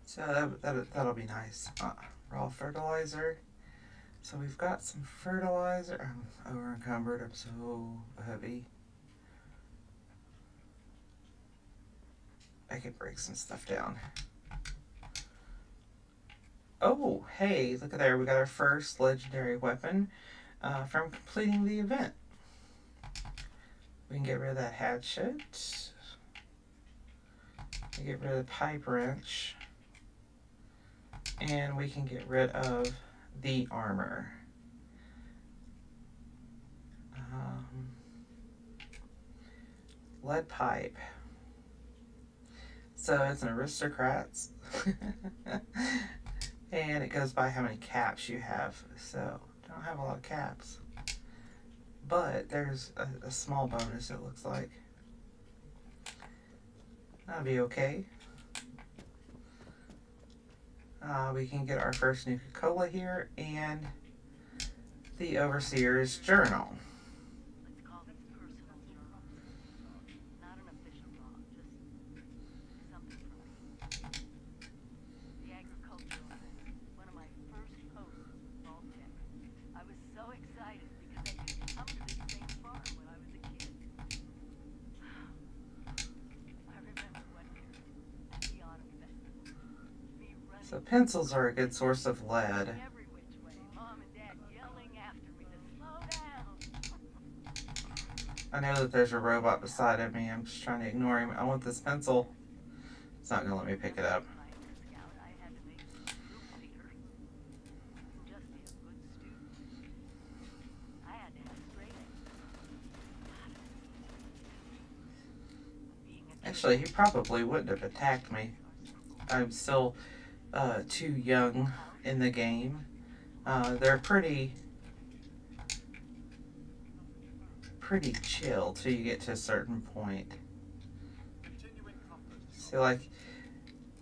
So that'll be nice. Raw fertilizer. So we've got some fertilizer. I'm over encumbered. I'm so heavy. I can break some stuff down. Oh, hey, look at there. We got our first legendary weapon from completing the event. We can get rid of that hatchet. We get rid of the pipe wrench. And we can get rid of the armor. Lead pipe. So it's an aristocrat's. And it goes by how many caps you have. So don't have a lot of caps. But there's a small bonus, it looks like. That'll be okay. We can get our first Nuka-Cola here and the Overseer's Journal. Let's call this personal journal. Not an official log, just something from me. The agricultural center, one of my first posts was Vault Tech. I was so excited because I used to come to this same farm when I was a kid. I remember one year at the autumn festival. Me running So pencils are a good source of lead. every which way, Mom and Dad yelling after me to slow down. I know that there's a robot beside of me. I'm just trying to ignore him. I want this pencil. It's not going to let me pick it up. Actually, he probably wouldn't have attacked me. I'm still too young in the game. They're pretty chill till you get to a certain point. So, like,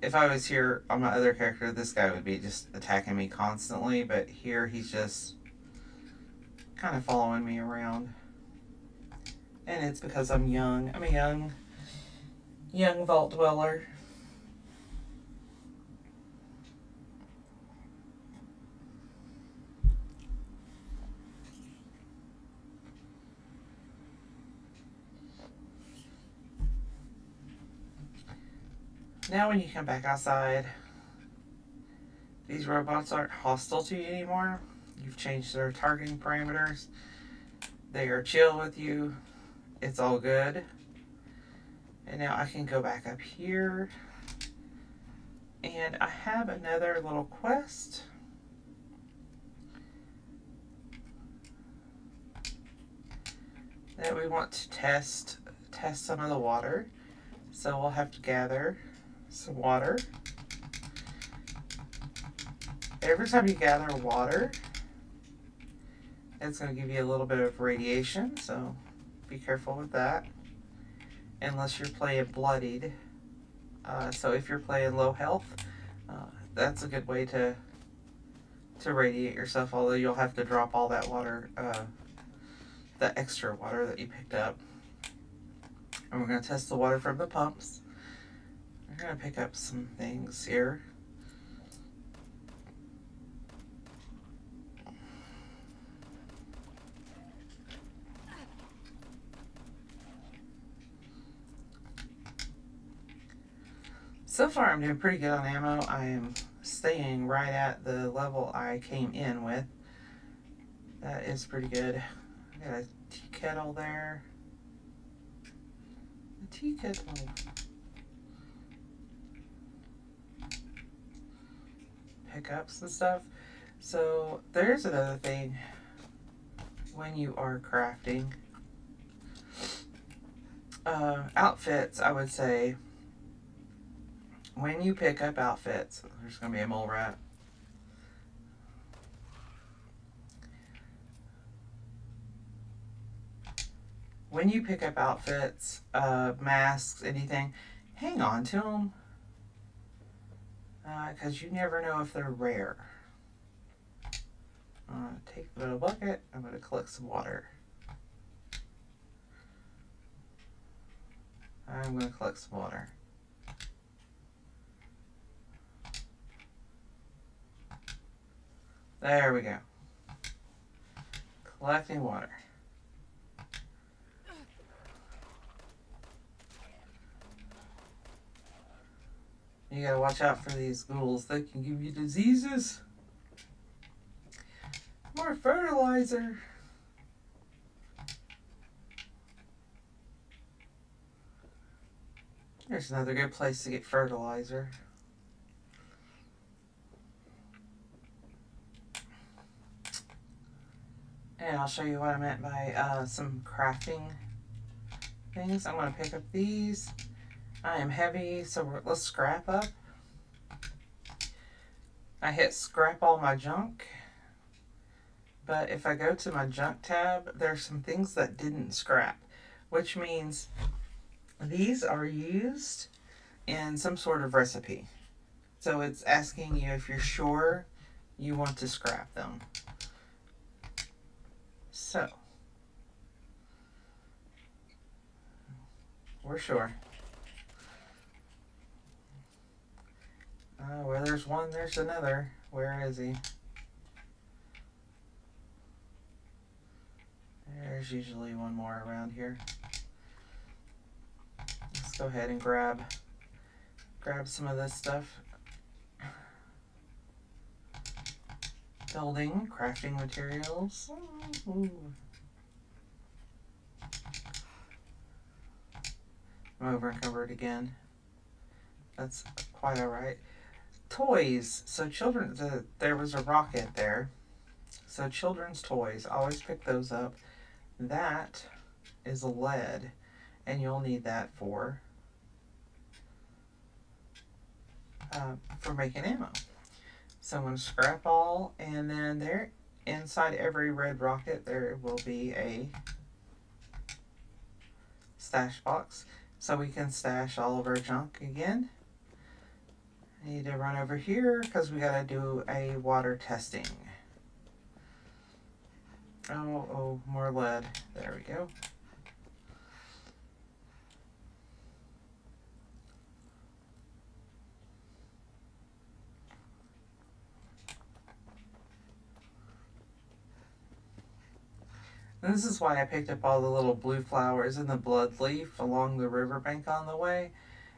if I was here on my other character, this guy would be just attacking me constantly, but here he's just kind of following me around. And it's because I'm young. I'm a young vault dweller. Now when you come back outside, these robots aren't hostile to you anymore. You've changed their targeting parameters. They are chill with you. It's all good. And now I can go back up here. And I have another little quest. That we want to test some of the water. So we'll have to gather some water. Every time you gather water, it's going to give you a little bit of radiation, so be careful with that. Unless you're playing bloodied. So if you're playing low health, that's a good way to radiate yourself, although you'll have to drop all that water, that extra water that you picked up. And we're going to test the water from the pumps. We're going to pick up some things here. So far I'm doing pretty good on ammo. I am staying right at the level I came in with. That is pretty good. I got a tea kettle there. The tea kettle. Pickups and stuff. So there's another thing when you are crafting. Outfits, I would say, when you pick up outfits, there's going to be a mole rat. When you pick up outfits, masks, anything, hang on to them. Because you never know if they're rare. Take the little bucket. I'm going to collect some water. I'm going to collect some water. There we go. Collecting water. You gotta watch out for these ghouls. They can give you diseases. More fertilizer. There's another good place to get fertilizer. And I'll show you what I meant by some crafting things. I'm going to pick up these. I am heavy, so let's scrap up. I hit scrap all my junk. But if I go to my junk tab, there's some things that didn't scrap. Which means these are used in some sort of recipe. So it's asking you if you're sure you want to scrap them. So, we're sure. Where there's one, there's another. Where is he? There's usually one more around here. Let's go ahead and grab some of this stuff. Building, crafting materials. Ooh. I'm over encumbered again. That's quite alright. Toys. So children, there was a rocket there. So children's toys, always pick those up. That is lead, and you'll need that for making ammo. So I'm going to scrap all, and then there, inside every red rocket, there will be a stash box, so we can stash all of our junk again. I need to run over here because we got to do a water testing. Oh, more lead. There we go. And this is why I picked up all the little blue flowers and the blood leaf along the riverbank on the way,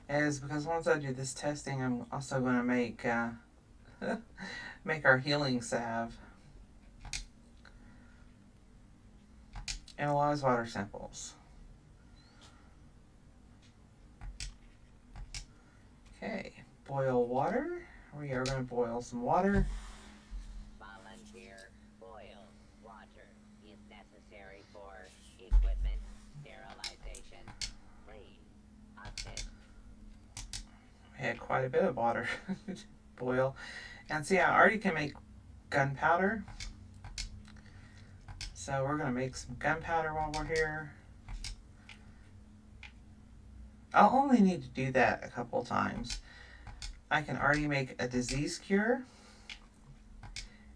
is because once I do this testing, I'm also going to make make our healing salve. Analyze water samples. Okay, boil water. We are going to boil some water. Volunteer boil water is necessary for equipment sterilization. Please assist. We had quite a bit of water boil. And see, I already can make gunpowder. So we're going to make some gunpowder while we're here. I'll only need to do that a couple times. I can already make a disease cure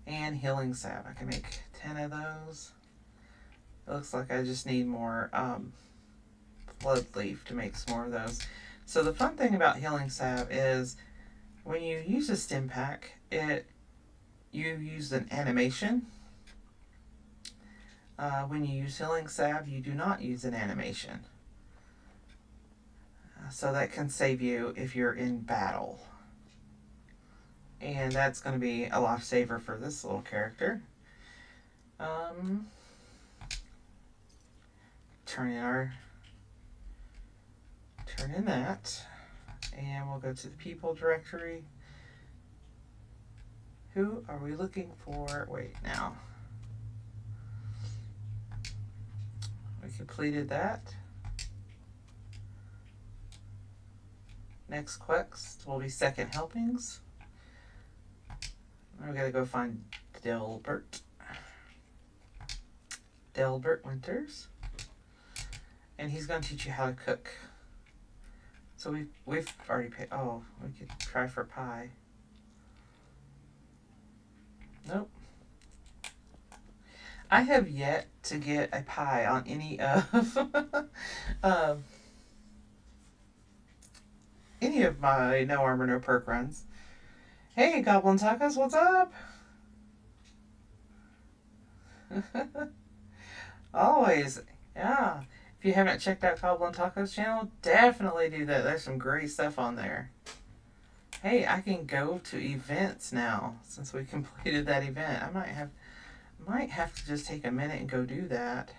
and healing salve. I can make 10 of those. It looks like I just need more blood leaf to make some more of those. So the fun thing about healing salve is when you use a stim pack, you use an animation. When you use healing salve, you do not use an animation. So that can save you if you're in battle. And that's going to be a lifesaver for this little character. Turn in that. And we'll go to the people directory. Who are we looking for? Wait, now. We completed that. Next quest will be second helpings. We gotta go find Delbert Winters, and he's gonna teach you how to cook. So we've already paid. Oh, we could try for pie. Nope. I have yet to get a pie on any of my No Armor, No Perk runs. Hey, Goblin Tacos, what's up? Always, yeah. If you haven't checked out Goblin Tacos channel, definitely do that. There's some great stuff on there. Hey, I can go to events now since we completed that event. I might have to just take a minute and go do that.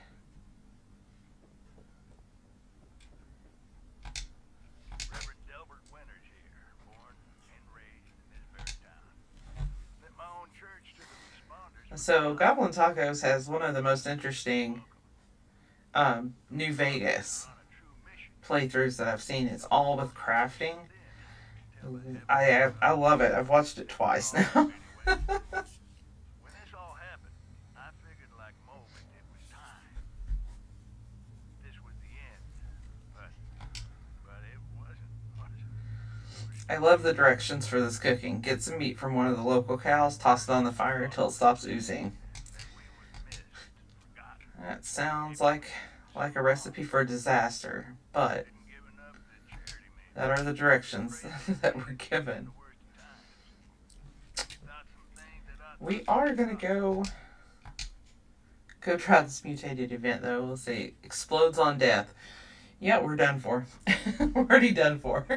Reverend Delbert Winters here, born and raised in this very town. Lit my own church to the responders. So Goblin Tacos has one of the most interesting New Vegas playthroughs that I've seen. It's all with crafting. I love it. I've watched it twice now. When this all happened, I figured like moment it was time. This was the end. But it wasn't. I love the directions for this cooking. Get some meat from one of the local cows, toss it on the fire until it stops oozing. That sounds like a recipe for a disaster, but that are the directions that we're given. We are going to go try this mutated event, though. Let's see. Explodes on death. Yeah, we're done for. We're already done for.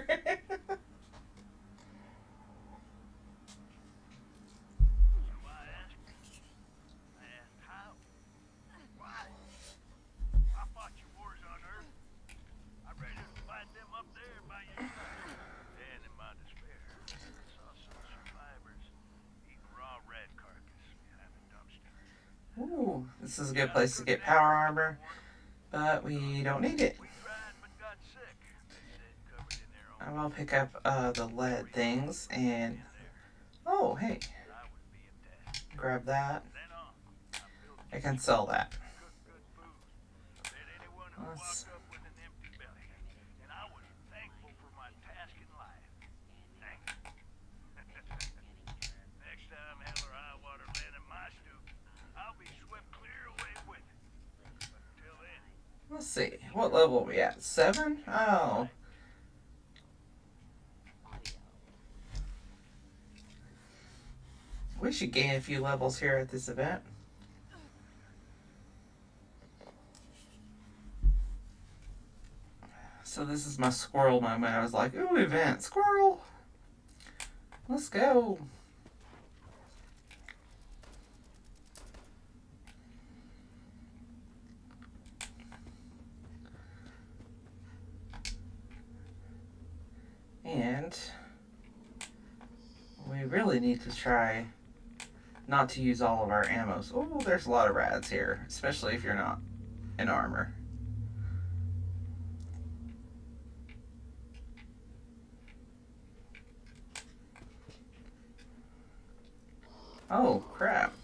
This is a good place to get power armor, but we don't need it. I will pick up the lead things and... Oh, hey. Grab that. I can sell that. Let's... Let's see. What level are we at? 7? Oh. We should gain a few levels here at this event. So this is my squirrel moment. I was like, ooh, event, squirrel. Let's go. And we really need to try not to use all of our ammos. Oh, there's a lot of rads here, especially if you're not in armor. Oh, crap.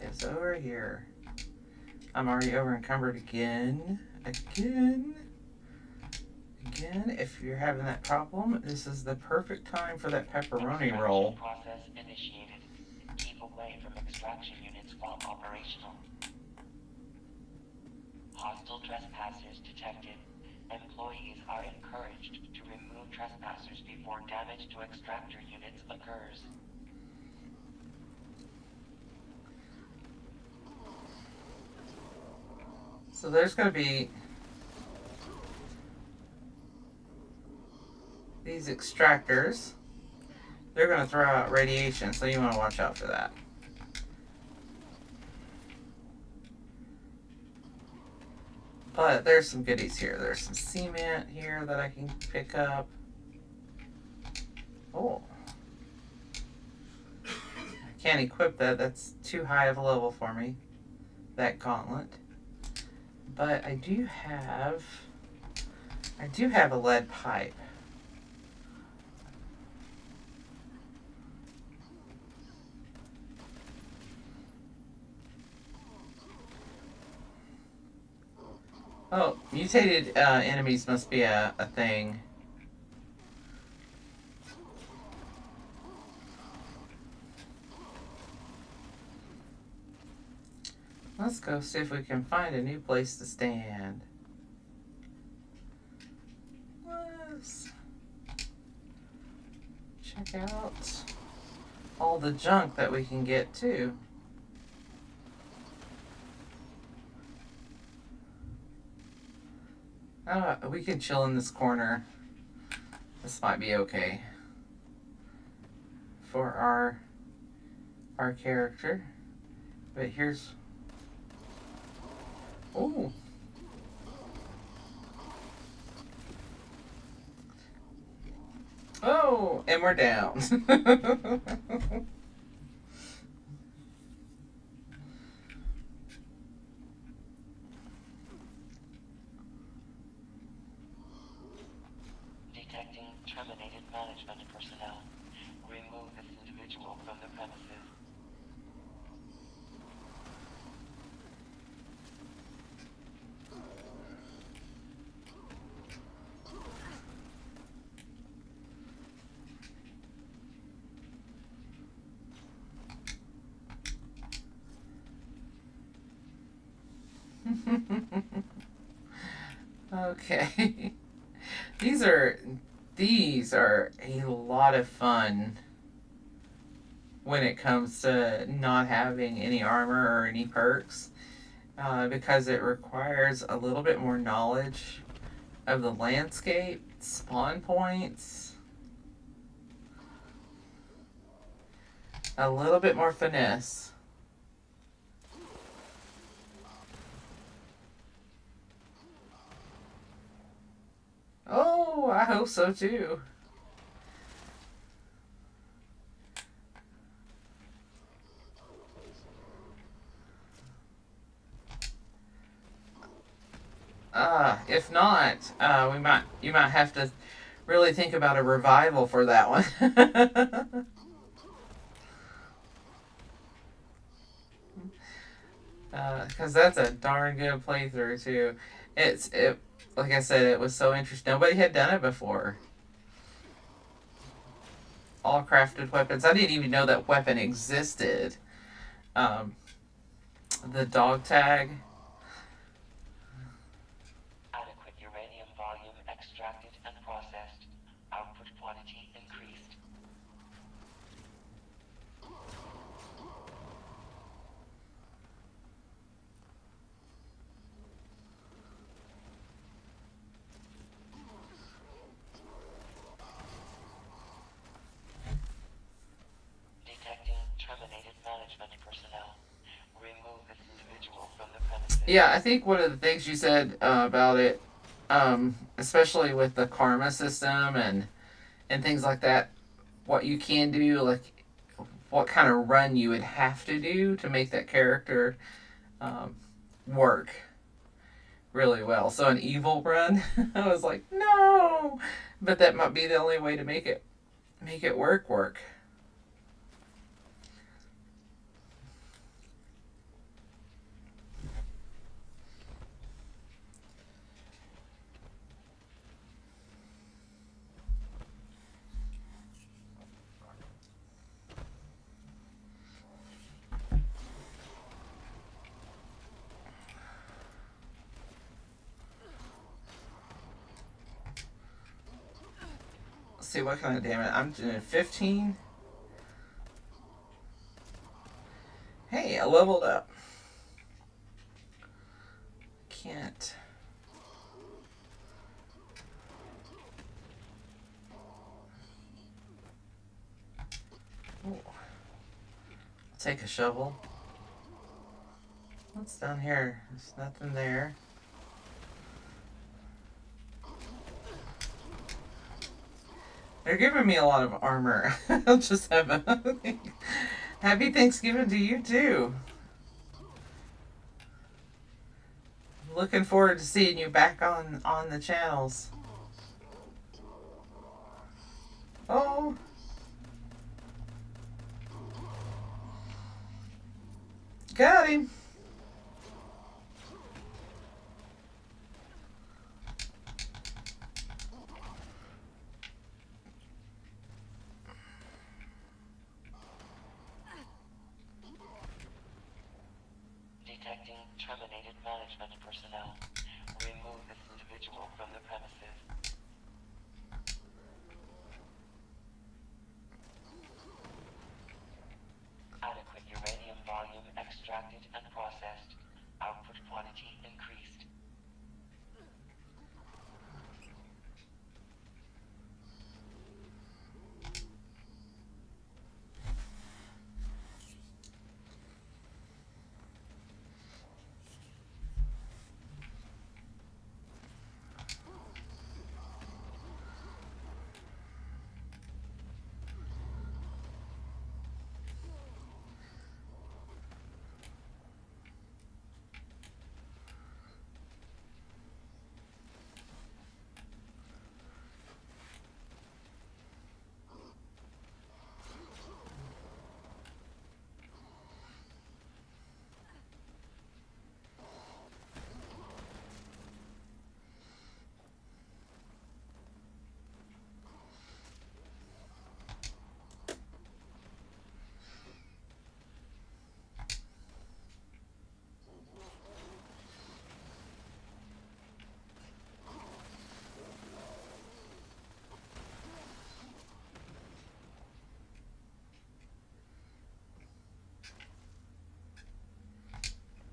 It's over here. I'm already over encumbered again. Again, if you're having that problem, this is the perfect time for that pepperoni roll. Process initiated. Keep away from extraction units while operational. Hostile trespassers detected. Employees are encouraged to remove trespassers before damage to extractor units occurs. So there's going to be these extractors. They're going to throw out radiation, so you want to watch out for that. But there's some goodies here. There's some cement here that I can pick up. Oh. I can't equip that. That's too high of a level for me. That gauntlet. But I do have a lead pipe. Oh, mutated enemies must be a thing. Let's go see if we can find a new place to stand. Let's check out all the junk that we can get too. We can chill in this corner. This might be okay for our character. But here's... Oh. Oh, and we're down. Detecting terminated management personnel. Remove this individual from the premises. Okay. These are a lot of fun when it comes to not having any armor or any perks, because it requires a little bit more knowledge of the landscape, spawn points. A little bit more finesse. Oh, I hope so too. If not, you might have to really think about a revival for that one. Because that's a darn good playthrough too. Like I said, it was so interesting. Nobody had done it before. All crafted weapons. I didn't even know that weapon existed. The dog tag. Adequate uranium volume extracted and processed. Output quantity increased. Detecting terminated management personnel. Remove this individual from the premises. Yeah, I think one of the things you said about it, especially with the karma system and things like that, what you can do, like what kind of run you would have to do to make that character work really well. So an evil run, I was like, no, but that might be the only way to make it work. Let's see what kind of damage. I'm doing 15. Hey, I leveled up. Can't. Ooh. Take a shovel. What's down here? There's nothing there. They're giving me a lot of armor. I'll just have a happy Thanksgiving to you too. Looking forward to seeing you back on the channels. Oh. Got him. Detecting terminated management personnel. Remove this individual from the premises. Adequate uranium volume extracted and processed. Output quantity increased.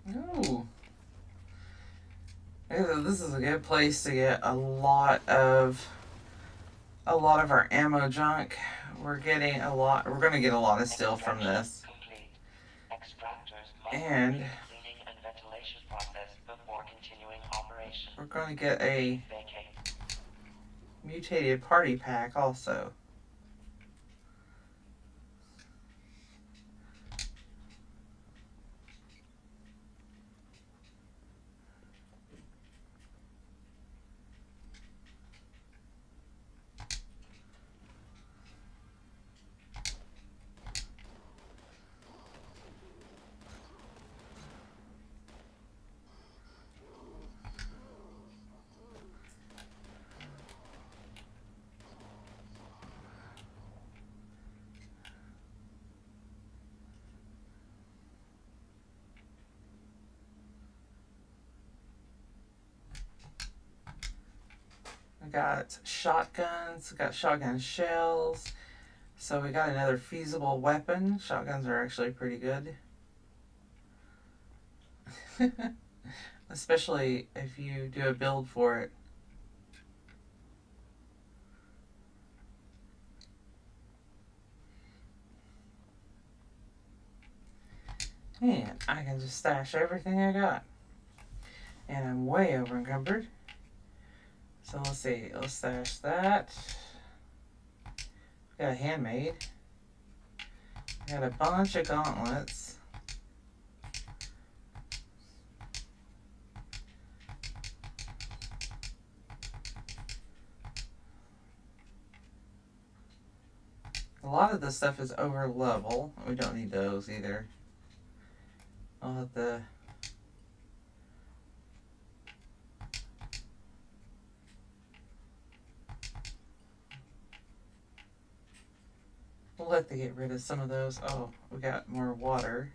Ooh. This is a good place to get a lot of our ammo junk. we're getting a lot. We're going to get a lot of steel from this. Complete. Extractors must And complete cleaning and ventilation process before continuing operation. we're going to get a Vacate. mutated party pack also. We got shotguns, we got shotgun shells. So we got another feasible weapon. Shotguns are actually pretty good. Especially if you do a build for it. And I can just stash everything I got. And I'm way over encumbered. So let's see, let's stash that. Got a handmade. Got a bunch of gauntlets. A lot of this stuff is over level. We don't need those either. I'll have to... We'll have to get rid of some of those. Oh, we got more water.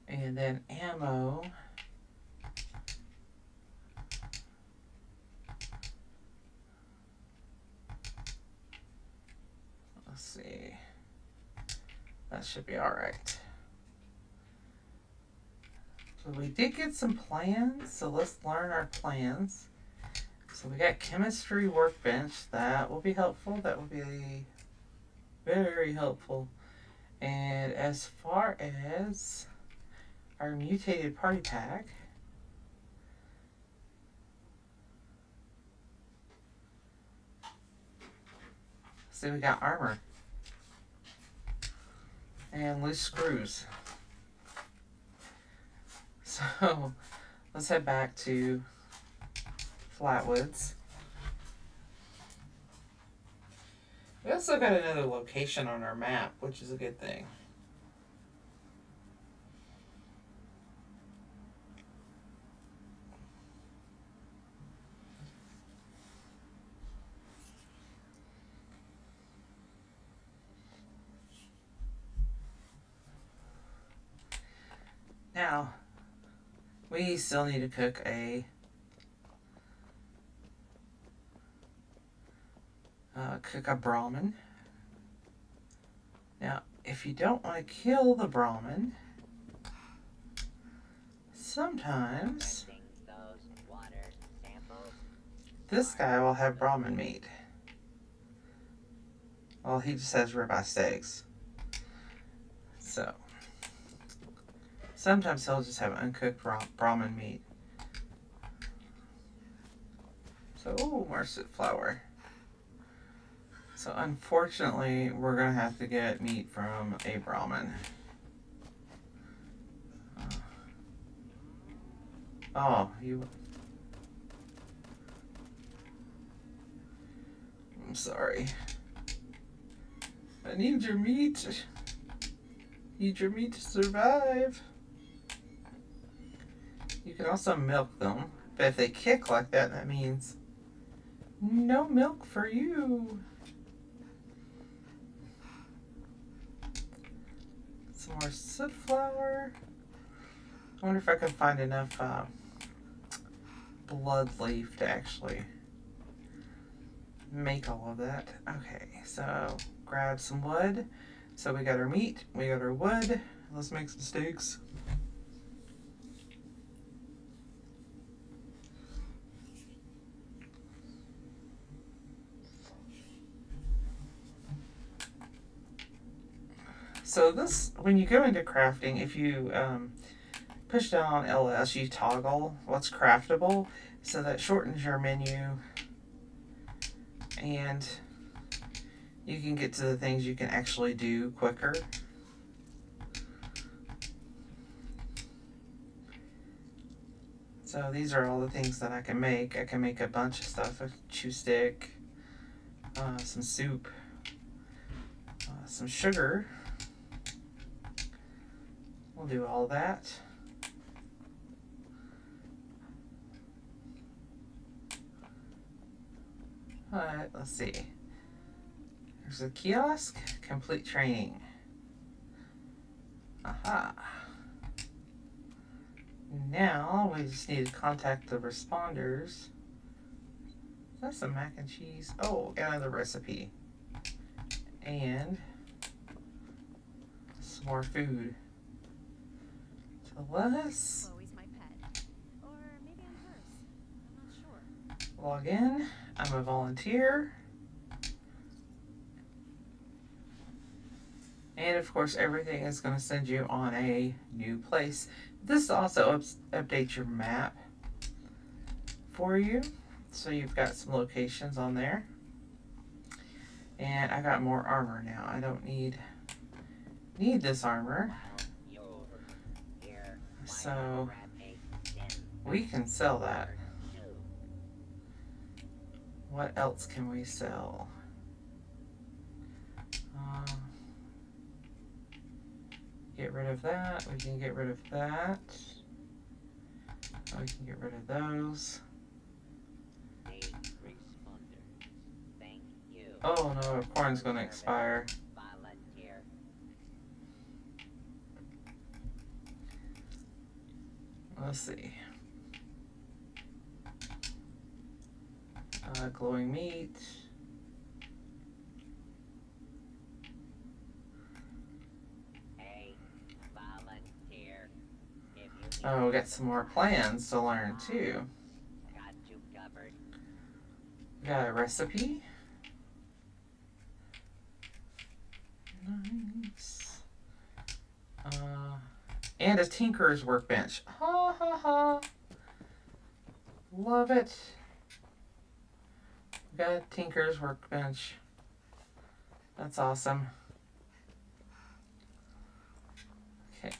And then ammo. Let's see. That should be all right. So we did get some plans, so let's learn our plans. So we got chemistry workbench. That will be helpful. That will be very helpful. And as far as our mutated party pack, see, we got armor and loose screws. So let's head back to Flatwoods. We also got another location on our map, which is a good thing. Now, we still need to cook a Brahmin. Now, if you don't want to kill the Brahmin, sometimes this guy will have Brahmin meat. Well, he just has ribeye steaks. So, sometimes he'll just have uncooked Brahmin meat. So, ooh, more soot flour. So, unfortunately, we're going to have to get meat from a Brahmin. Oh, you... I'm sorry. I need your meat. Need your meat to survive. You can also milk them, but if they kick like that, that means no milk for you. Some more soot flour. I wonder if I can find enough blood leaf to actually make all of that. Okay, so grab some wood. So we got our meat, we got our wood. Let's make some steaks. So this, when you go into crafting, if you push down on LS, you toggle what's craftable, so that shortens your menu, and you can get to the things you can actually do quicker. So these are all the things that I can make. I can make a bunch of stuff, a chew stick, some soup, some sugar. We'll do all that. Alright, let's see. There's a kiosk, complete training. Aha. Now we just need to contact the responders. That's some mac and cheese. Oh, got another recipe. And some more food. So let's Chloe's my pet. Or maybe I'm hers. I'm not sure. log in. I'm a volunteer. And of course, everything is going to send you on a new place. This also updates your map for you. So you've got some locations on there. And I got more armor now. I don't need this armor. So we can sell that. What else can we sell? Get rid of that. We can get rid of that. We can get rid of those. Oh no, our corn's gonna expire. Let's see. Glowing meat. Oh, we got some more plans to learn too. We got a recipe. Nice. And a tinker's workbench. Ha ha ha. Love it. We got a tinker's workbench. That's awesome. Okay.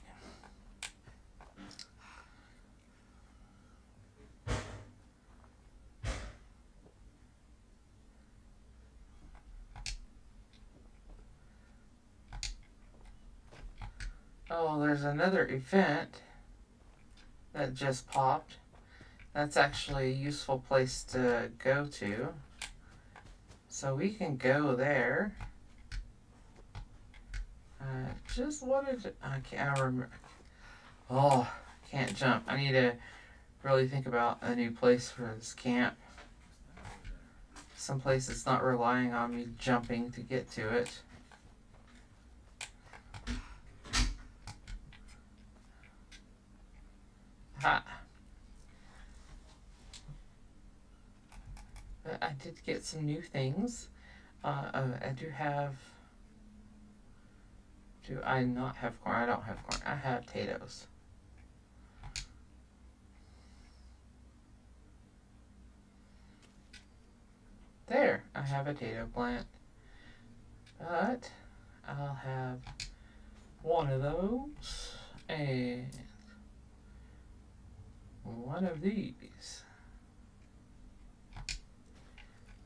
Oh, there's another event that just popped. That's actually a useful place to go to. So we can go there. Just wanted to, I can't remember. Oh, can't jump. I need to really think about a new place for this camp. Some place that's not relying on me jumping to get to it. Ha. But I did get some new things. I do have... Do I not have corn? I don't have corn. I have potatoes. There, I have a potato plant. But I'll have one of those and one of these.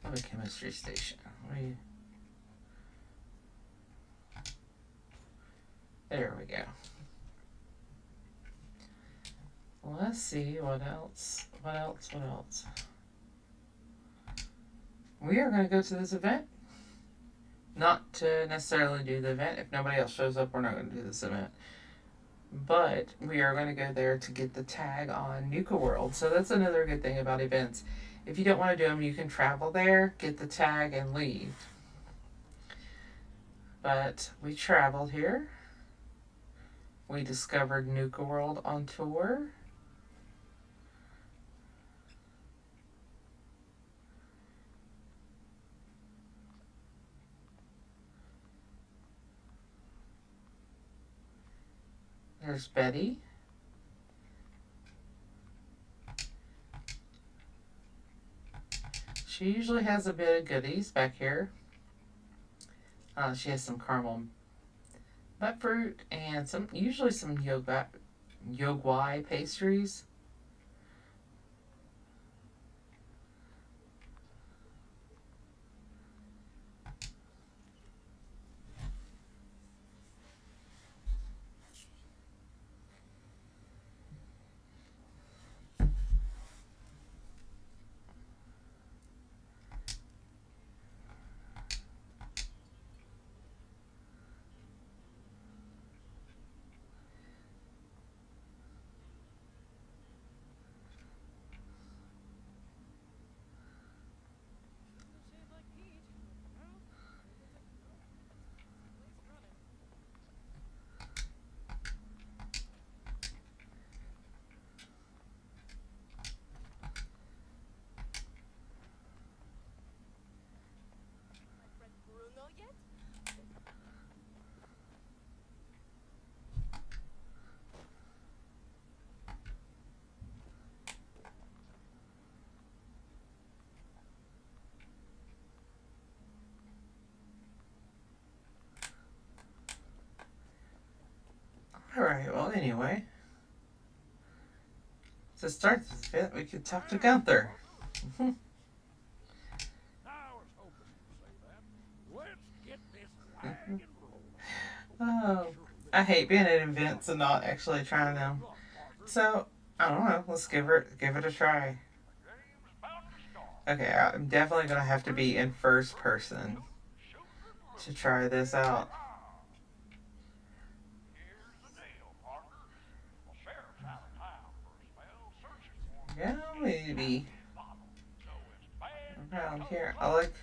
Of a chemistry station. There we go. Let's see what else. What else? We are going to go to this event. Not to necessarily do the event. If nobody else shows up, we're not going to do this event. but we are going to go there to get the tag on Nuka World. So that's another good thing about events. If you don't want to do them, you can travel there, get the tag, and leave. But we traveled here. We discovered Nuka World on tour. There's Betty. She usually has a bit of goodies back here. She has some caramel nut fruit and usually some yogui pastries. Alright, well, anyway. To start this event, we could talk to Gunther. Oh, I hate being at events and not actually trying them. So, I don't know. Let's give it a try. Okay, I'm definitely going to have to be in first person to try this out. Yeah, maybe around here. I like.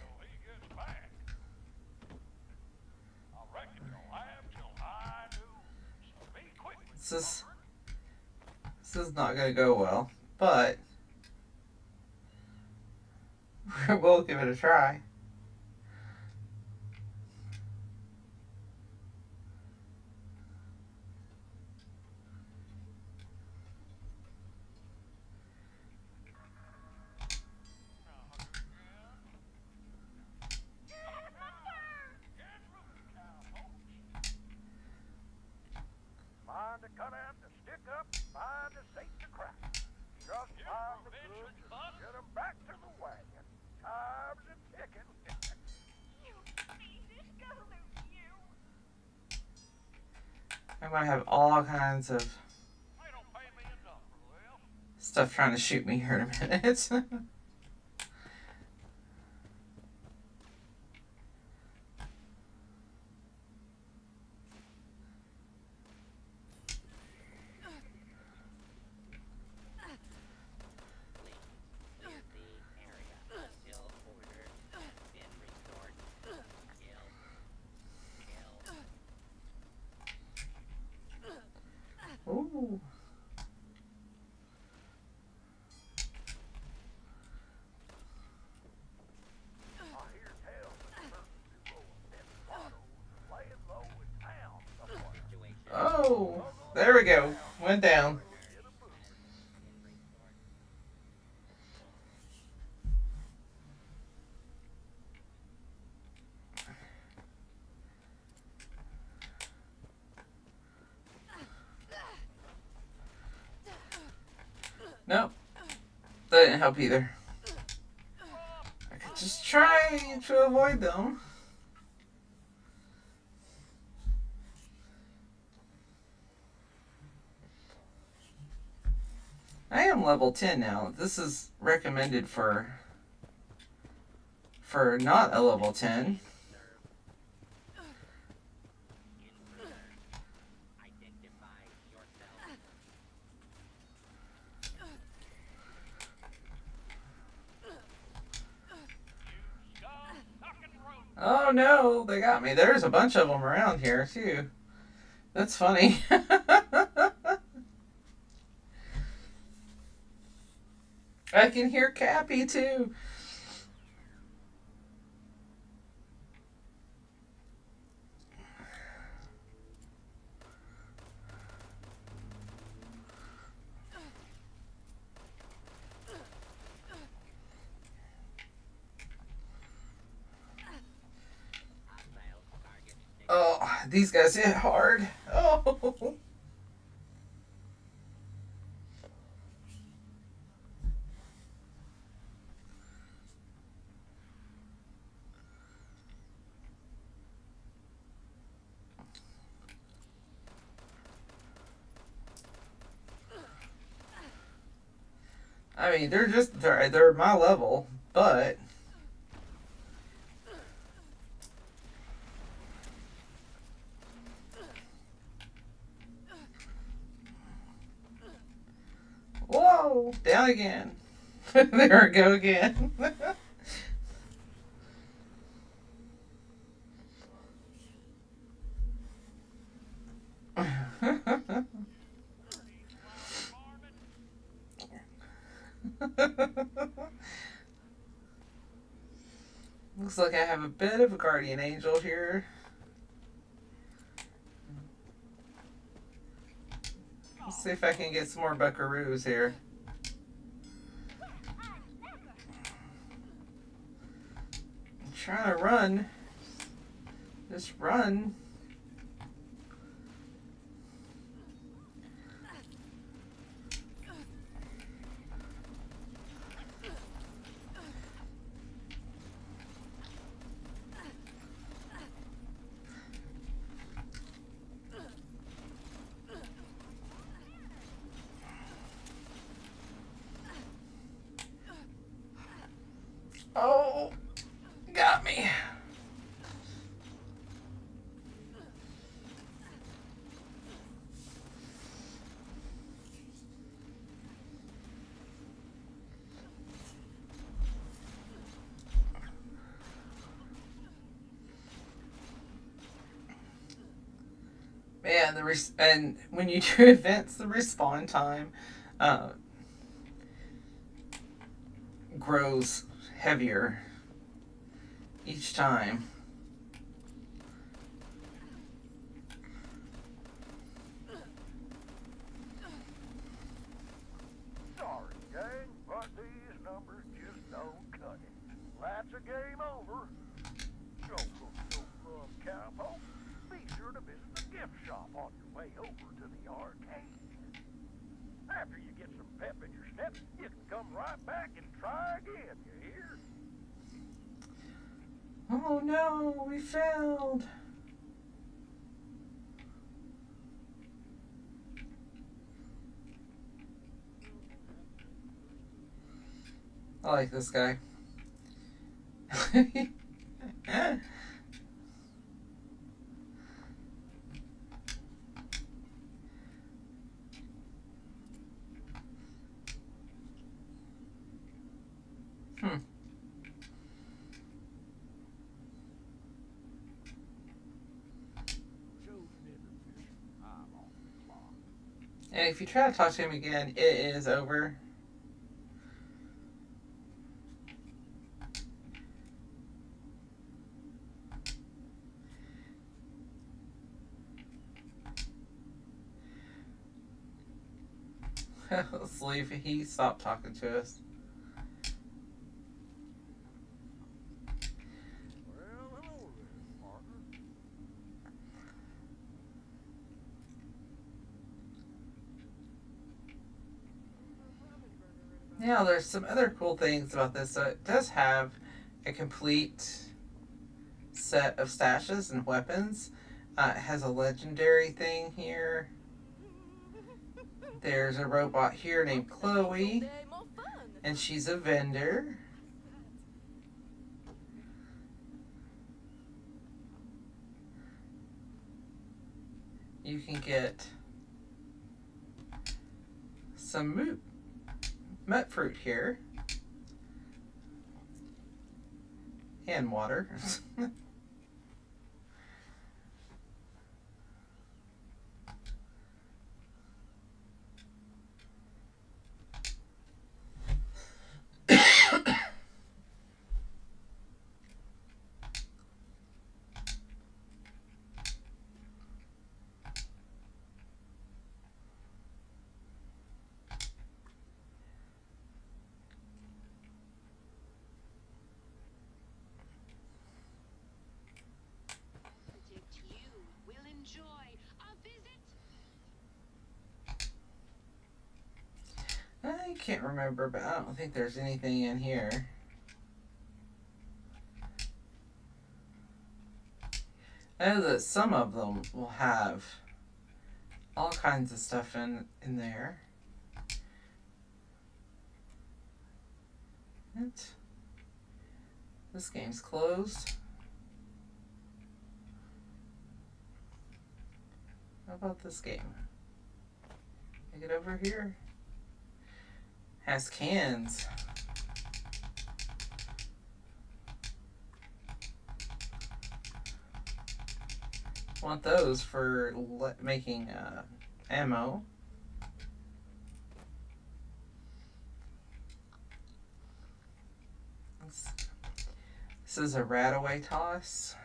This is not gonna go well, but we'll give it a try. I might have all kinds of stuff trying to shoot me here in a minute. Ooh. Oh, there we go. Went down. Nope. That didn't help either. I could just try to avoid them. I am level 10 now. This is recommended for not a level 10. Oh no, they got me. There's a bunch of them around here too. That's funny. I can hear Cappy too. Oh, these guys hit hard. Oh. I mean, they're my level, but whoa, down again. There we go again. Looks like I have a bit of a guardian angel here. Let's see if I can get some more buckaroos here. I'm trying to run. Just run. Oh, got me. Man, and when you do events, the respawn time grows heavier each time. Sorry, gang, but these numbers just don't cut it. That's a game over. Go look so cowpoke. Be sure to visit the gift shop on your way over to the arcade. After you get some pep in your step, you can come right back and try again, you hear? Oh no, we failed. I like this guy. And if you try to talk to him again, it is over. Let's leave. He stopped talking to us. Well, hello there, partner. Now, there's some other cool things about this. So it does have a complete set of stashes and weapons. It has a legendary thing here. There's a robot here named Chloe, and she's a vendor. You can get some mut fruit here. And water. can't remember, but I don't think there's anything in here. I know that some of them will have all kinds of stuff in there. This game's closed. How about this game? Take it over here. Has cans. Want those for making ammo. This is a rat-away toss.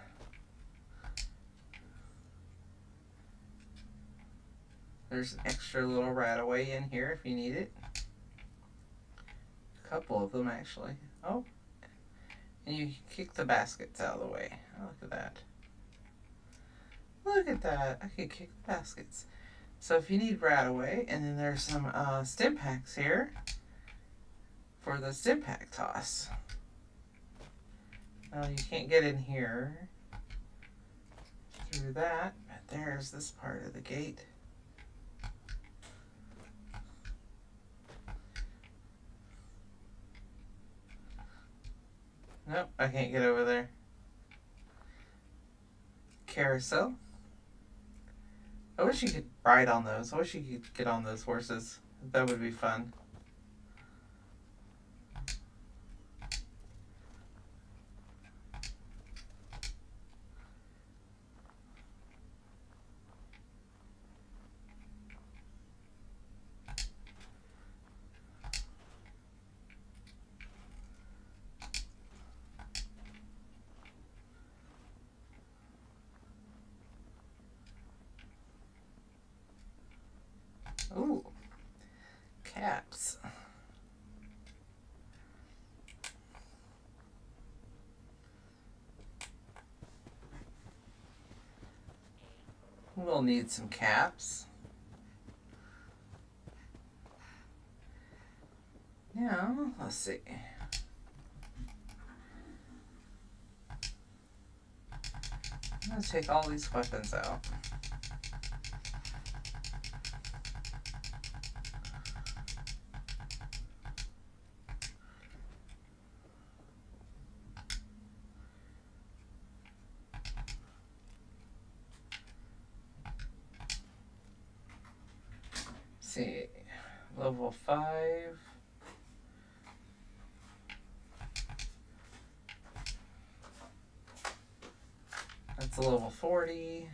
There's an extra little rat-away in here if you need it. A couple of them, actually. Oh. And you kick the baskets out of the way. Oh, look at that. Look at that. I can kick the baskets. So if you need rat-away, and then there's some stim packs here for the stim pack toss. Now you can't get in here through that, but there's this part of the gate. Nope, I can't get over there. Carousel. I wish you could ride on those. I wish you could get on those horses. That would be fun. Ooh, caps. We'll need some caps. Now, let's see. I'm going to take all these weapons out. See, level 5. That's a level 40.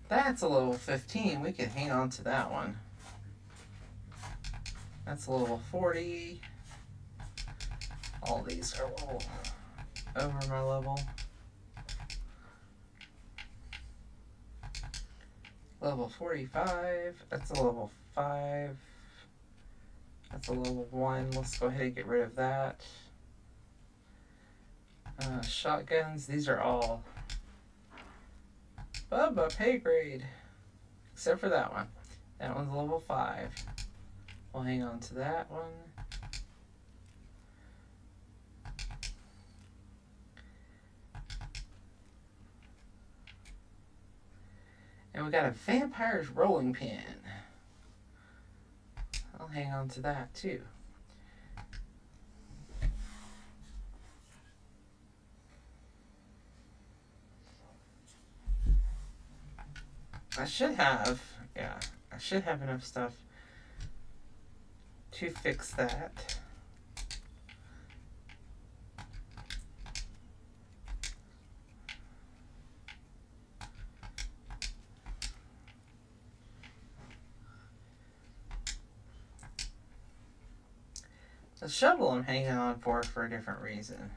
That's a level 15. We can hang on to that one. That's a level 40. All these are level over my level. Level 45, that's a level 5. That's a level 1. Let's go ahead and get rid of that. Shotguns, these are all Bubba pay grade. Except for that one. That one's level 5. We'll hang on to that one. And we got a vampire's rolling pin. I'll hang on to that too. I should have enough stuff to fix that. The shovel I'm hanging on for a different reason.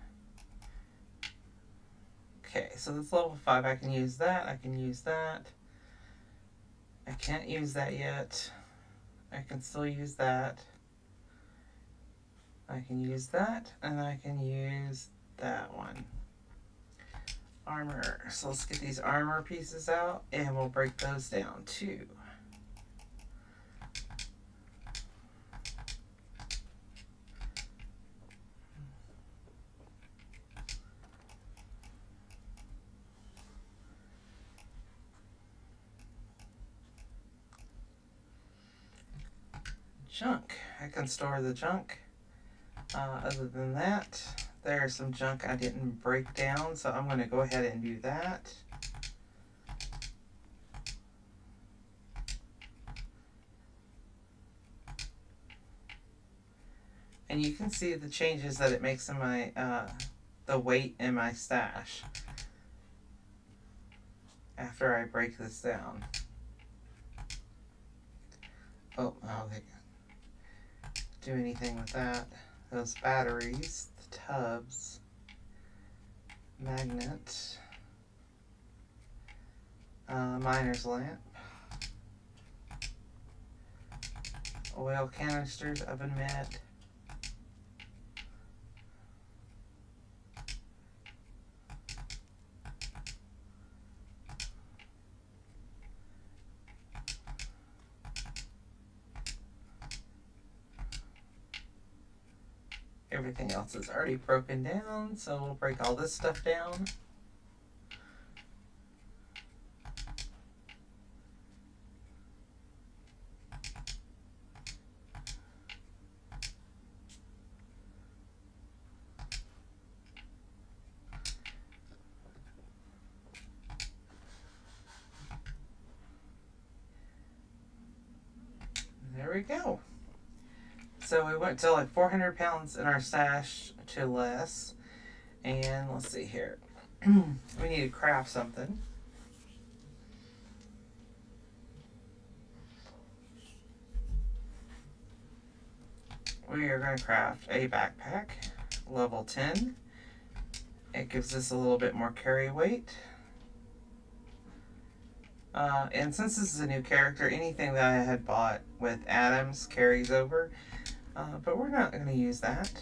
Okay, so that's level 5. I can use that. I can use that. I can't use that yet. I can still use that. I can use that, and I can use that one. Armor. So let's get these armor pieces out, and we'll break those down too. junk. I can store the junk. Other than that, there's some junk I didn't break down, so I'm going to go ahead and do that. And you can see the changes that it makes in my, the weight in my stash after I break this down. Oh, they do anything with that. Those batteries, the tubs, magnet, miner's lamp, oil canisters, oven mitt, everything else is already broken down, so we'll break all this stuff down. There we go. So we went to like 400 pounds in our stash to less. And let's see here. We need to craft something. We are going to craft a backpack, level 10. It gives us a little bit more carry weight. And since this is a new character, anything that I had bought with Adams carries over. But we're not going to use that.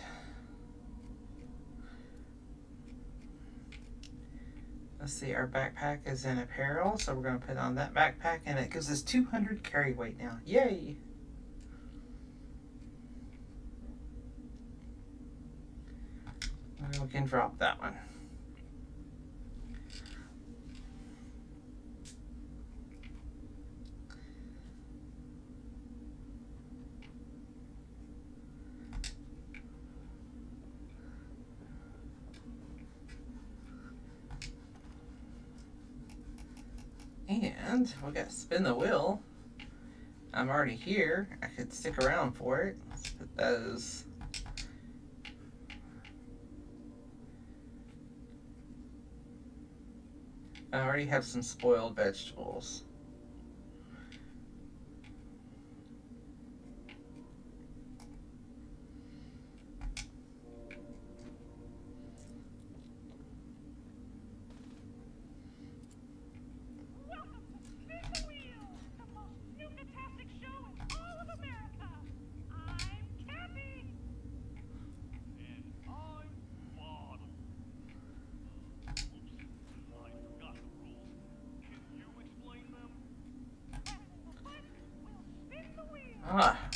Let's see, our backpack is in apparel, so we're going to put on that backpack, and it gives us 200 carry weight now. Yay! And we can drop that one. And we got to spin the wheel. I'm already here. I could stick around for it. Let's put those. I already have some spoiled vegetables.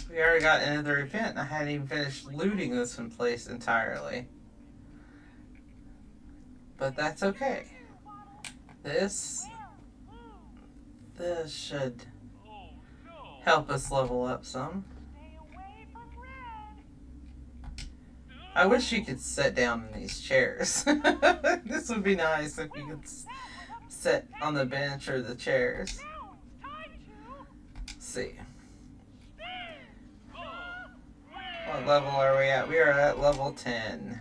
We already got another event, and I hadn't even finished looting this one place entirely. But that's okay. This should help us level up some. I wish you could sit down in these chairs. This would be nice if you could sit on the bench or the chairs. Let's see. What level are we at? We are at level 10.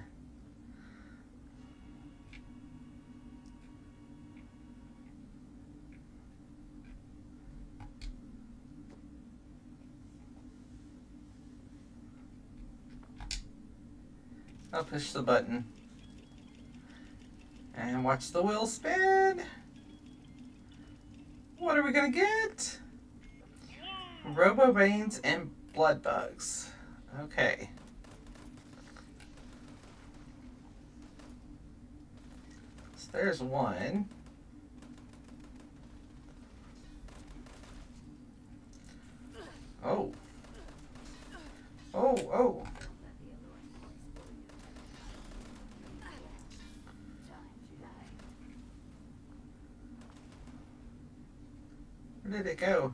I'll push the button. And watch the wheel spin. What are we gonna get? Robo Veins and Blood Bugs. Okay. So there's one. Oh. Oh, oh. Where did it go?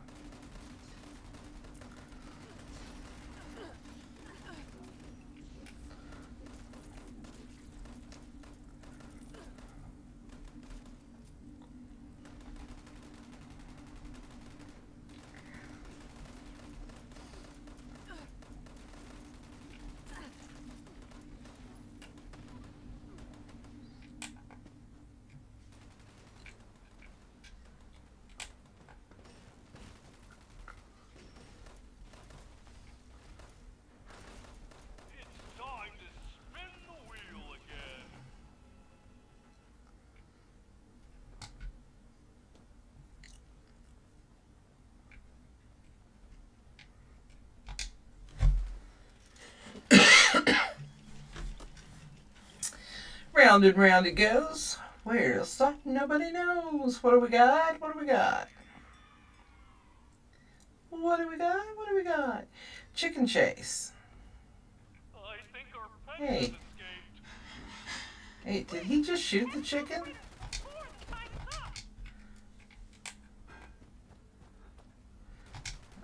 Round and round it goes. Where to stop, nobody knows. What do we got? What do we got? What do we got? What do we got? Chicken chase. I think our pet Hey. has escaped. Hey, did he just shoot the chicken? Before the time is up.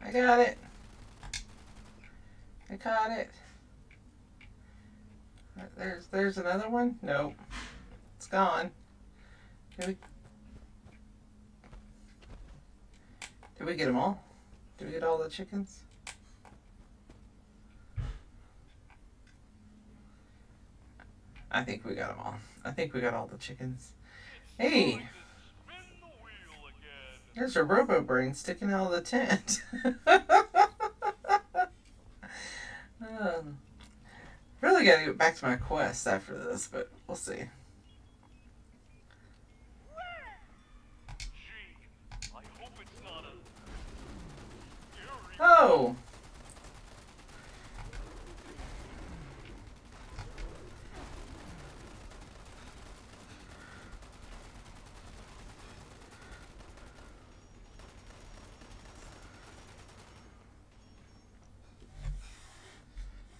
I got it. I caught it. There's another one? Nope. It's gone. Did we get them all? Did we get all the chickens? I think we got them all. I think we got all the chickens. Hey! Spin the wheel again. There's a robo brain sticking out of the tent. Really gotta get back to my quest after this, but we'll see. Gee, I hope it's not a scary. Oh!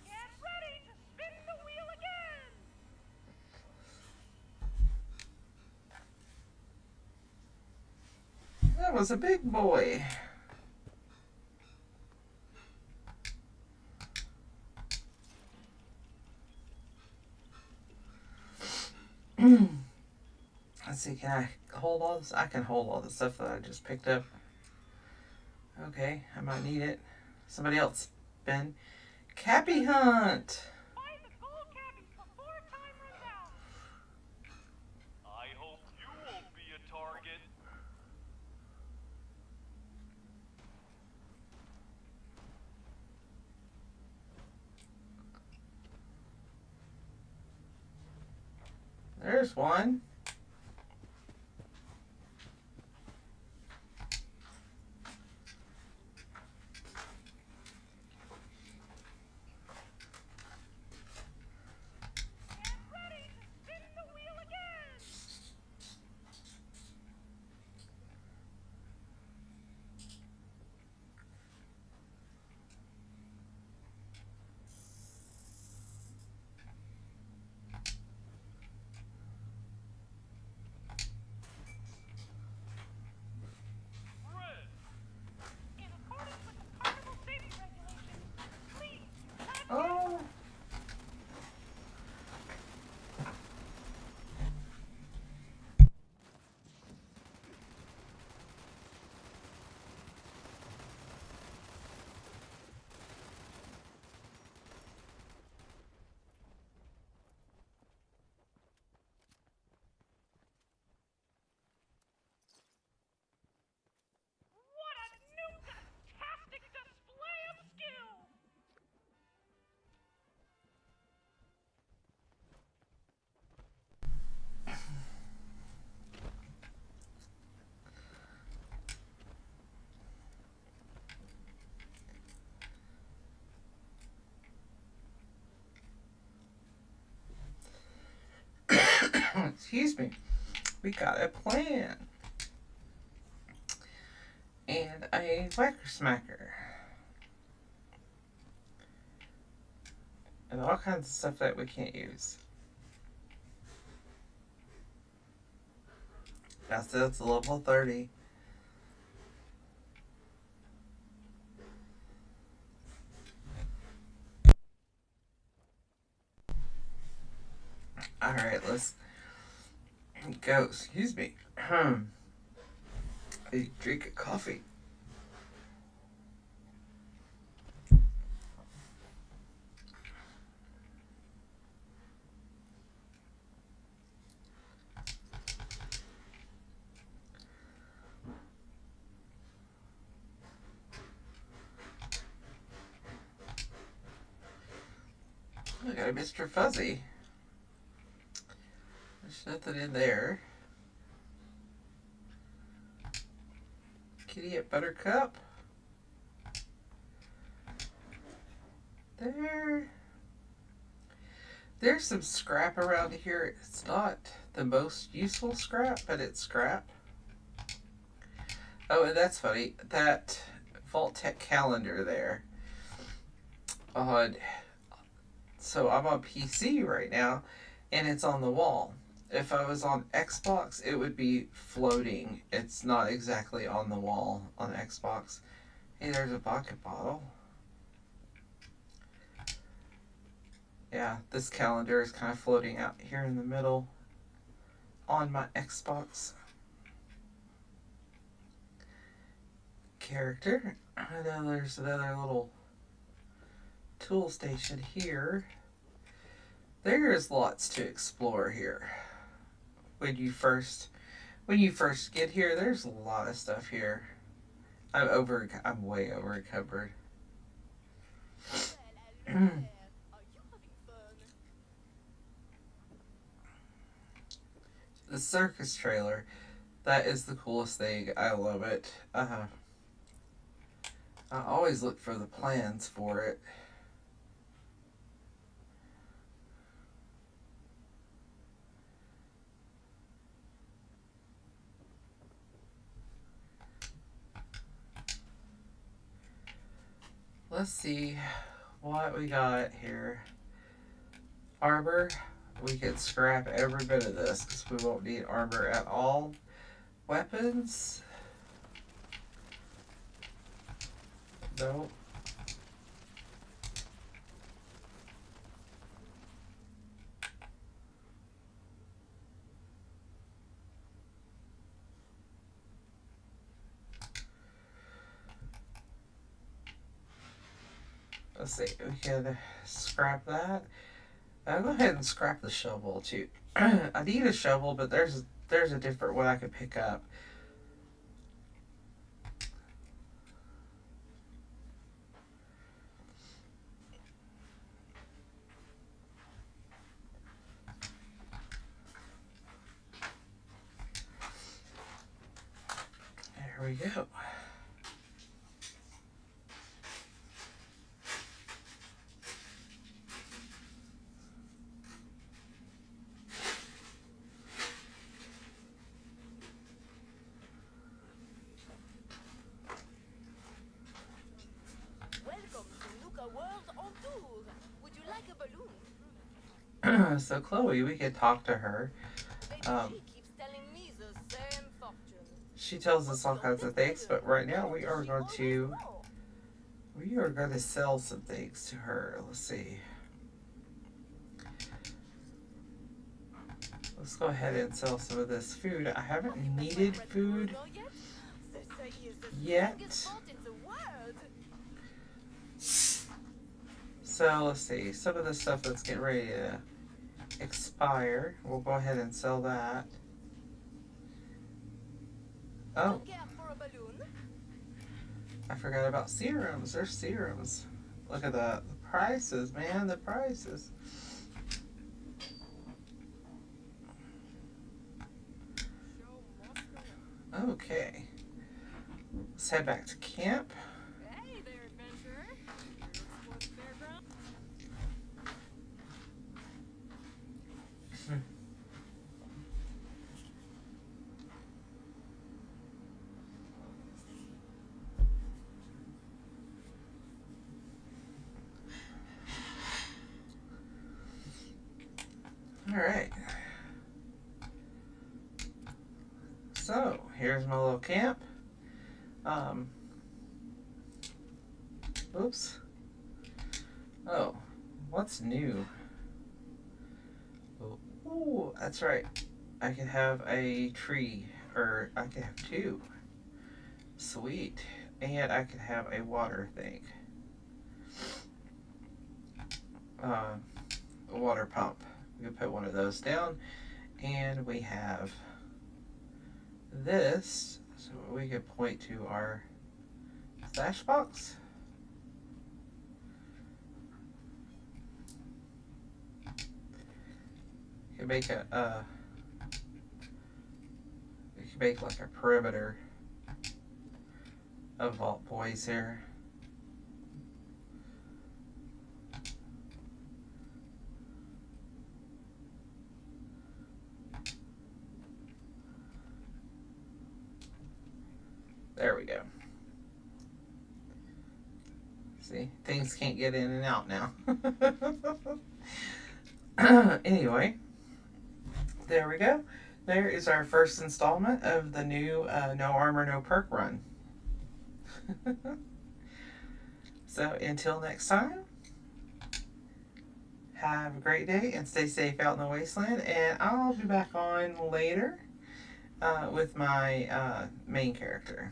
Get ready to spin the wheel again. That was a big boy. Let's see, can I hold all this? I can hold all the stuff that I just picked up. Okay, I might need it. Somebody else, Ben. Cappy hunt! Find the gold cabbies before time runs out. I hope you won't be a target. There's one. Get ready to spin the wheel again. Red. In accordance with the carnival safety regulations, please attach Oh! What a new-tastic display of skill! Excuse me. We got a plan. And a whacker smacker. And all kinds of stuff that we can't use. That's a level 30. Alright, let's go. Excuse me. I drink a coffee. I got a Mr. Fuzzy. There's nothing in there. Kitty at Buttercup. There. There's some scrap around here. It's not the most useful scrap, but it's scrap. Oh, and that's funny. That Vault-Tec calendar there. So I'm on PC right now, and it's on the wall. If I was on Xbox, it would be floating. It's not exactly on the wall on Xbox. Hey, there's a vodka bottle. Yeah, this calendar is kind of floating out here in the middle on my Xbox character. And then there's another little tool station here. There's lots to explore here. When you first get here, there's a lot of stuff here. I'm way over encumbered. The circus trailer, that is the coolest thing. I love it. I always look for the plans for it. Let's see what we got here. Armor. We could scrap every bit of this because we won't need armor at all. Weapons. No. Let's see, we can scrap that. I'll go ahead and scrap the shovel too. I need a shovel, but there's a different one I could pick up. There we go. So Chloe, we could talk to her. She tells us all kinds of things, but right now we are going to sell some things to her. Let's see. Let's go ahead and sell some of this food. I haven't needed food yet. So let's see. Some of the stuff that's getting ready to expire. We'll go ahead and sell that. Oh. I forgot about serums. There's serums. Look at the prices, man. The prices. Okay. Let's head back to camp. Hey there, adventurer. Here to explore the fairground? All right. So here's my little camp. Oops. Oh, what's new? Oh, that's right. I can have a tree, or I can have two. Sweet. And I can have a water thing. A water pump. We can put one of those down. And we have this, so we could point to our stash box. We can make like a perimeter of Vault Boys here. we go. See, things can't get in and out now. Anyway, there we go. There is our first installment of the new No Armor, No Perk run. So until next time, have a great day and stay safe out in the wasteland. And I'll be back on later with my main character.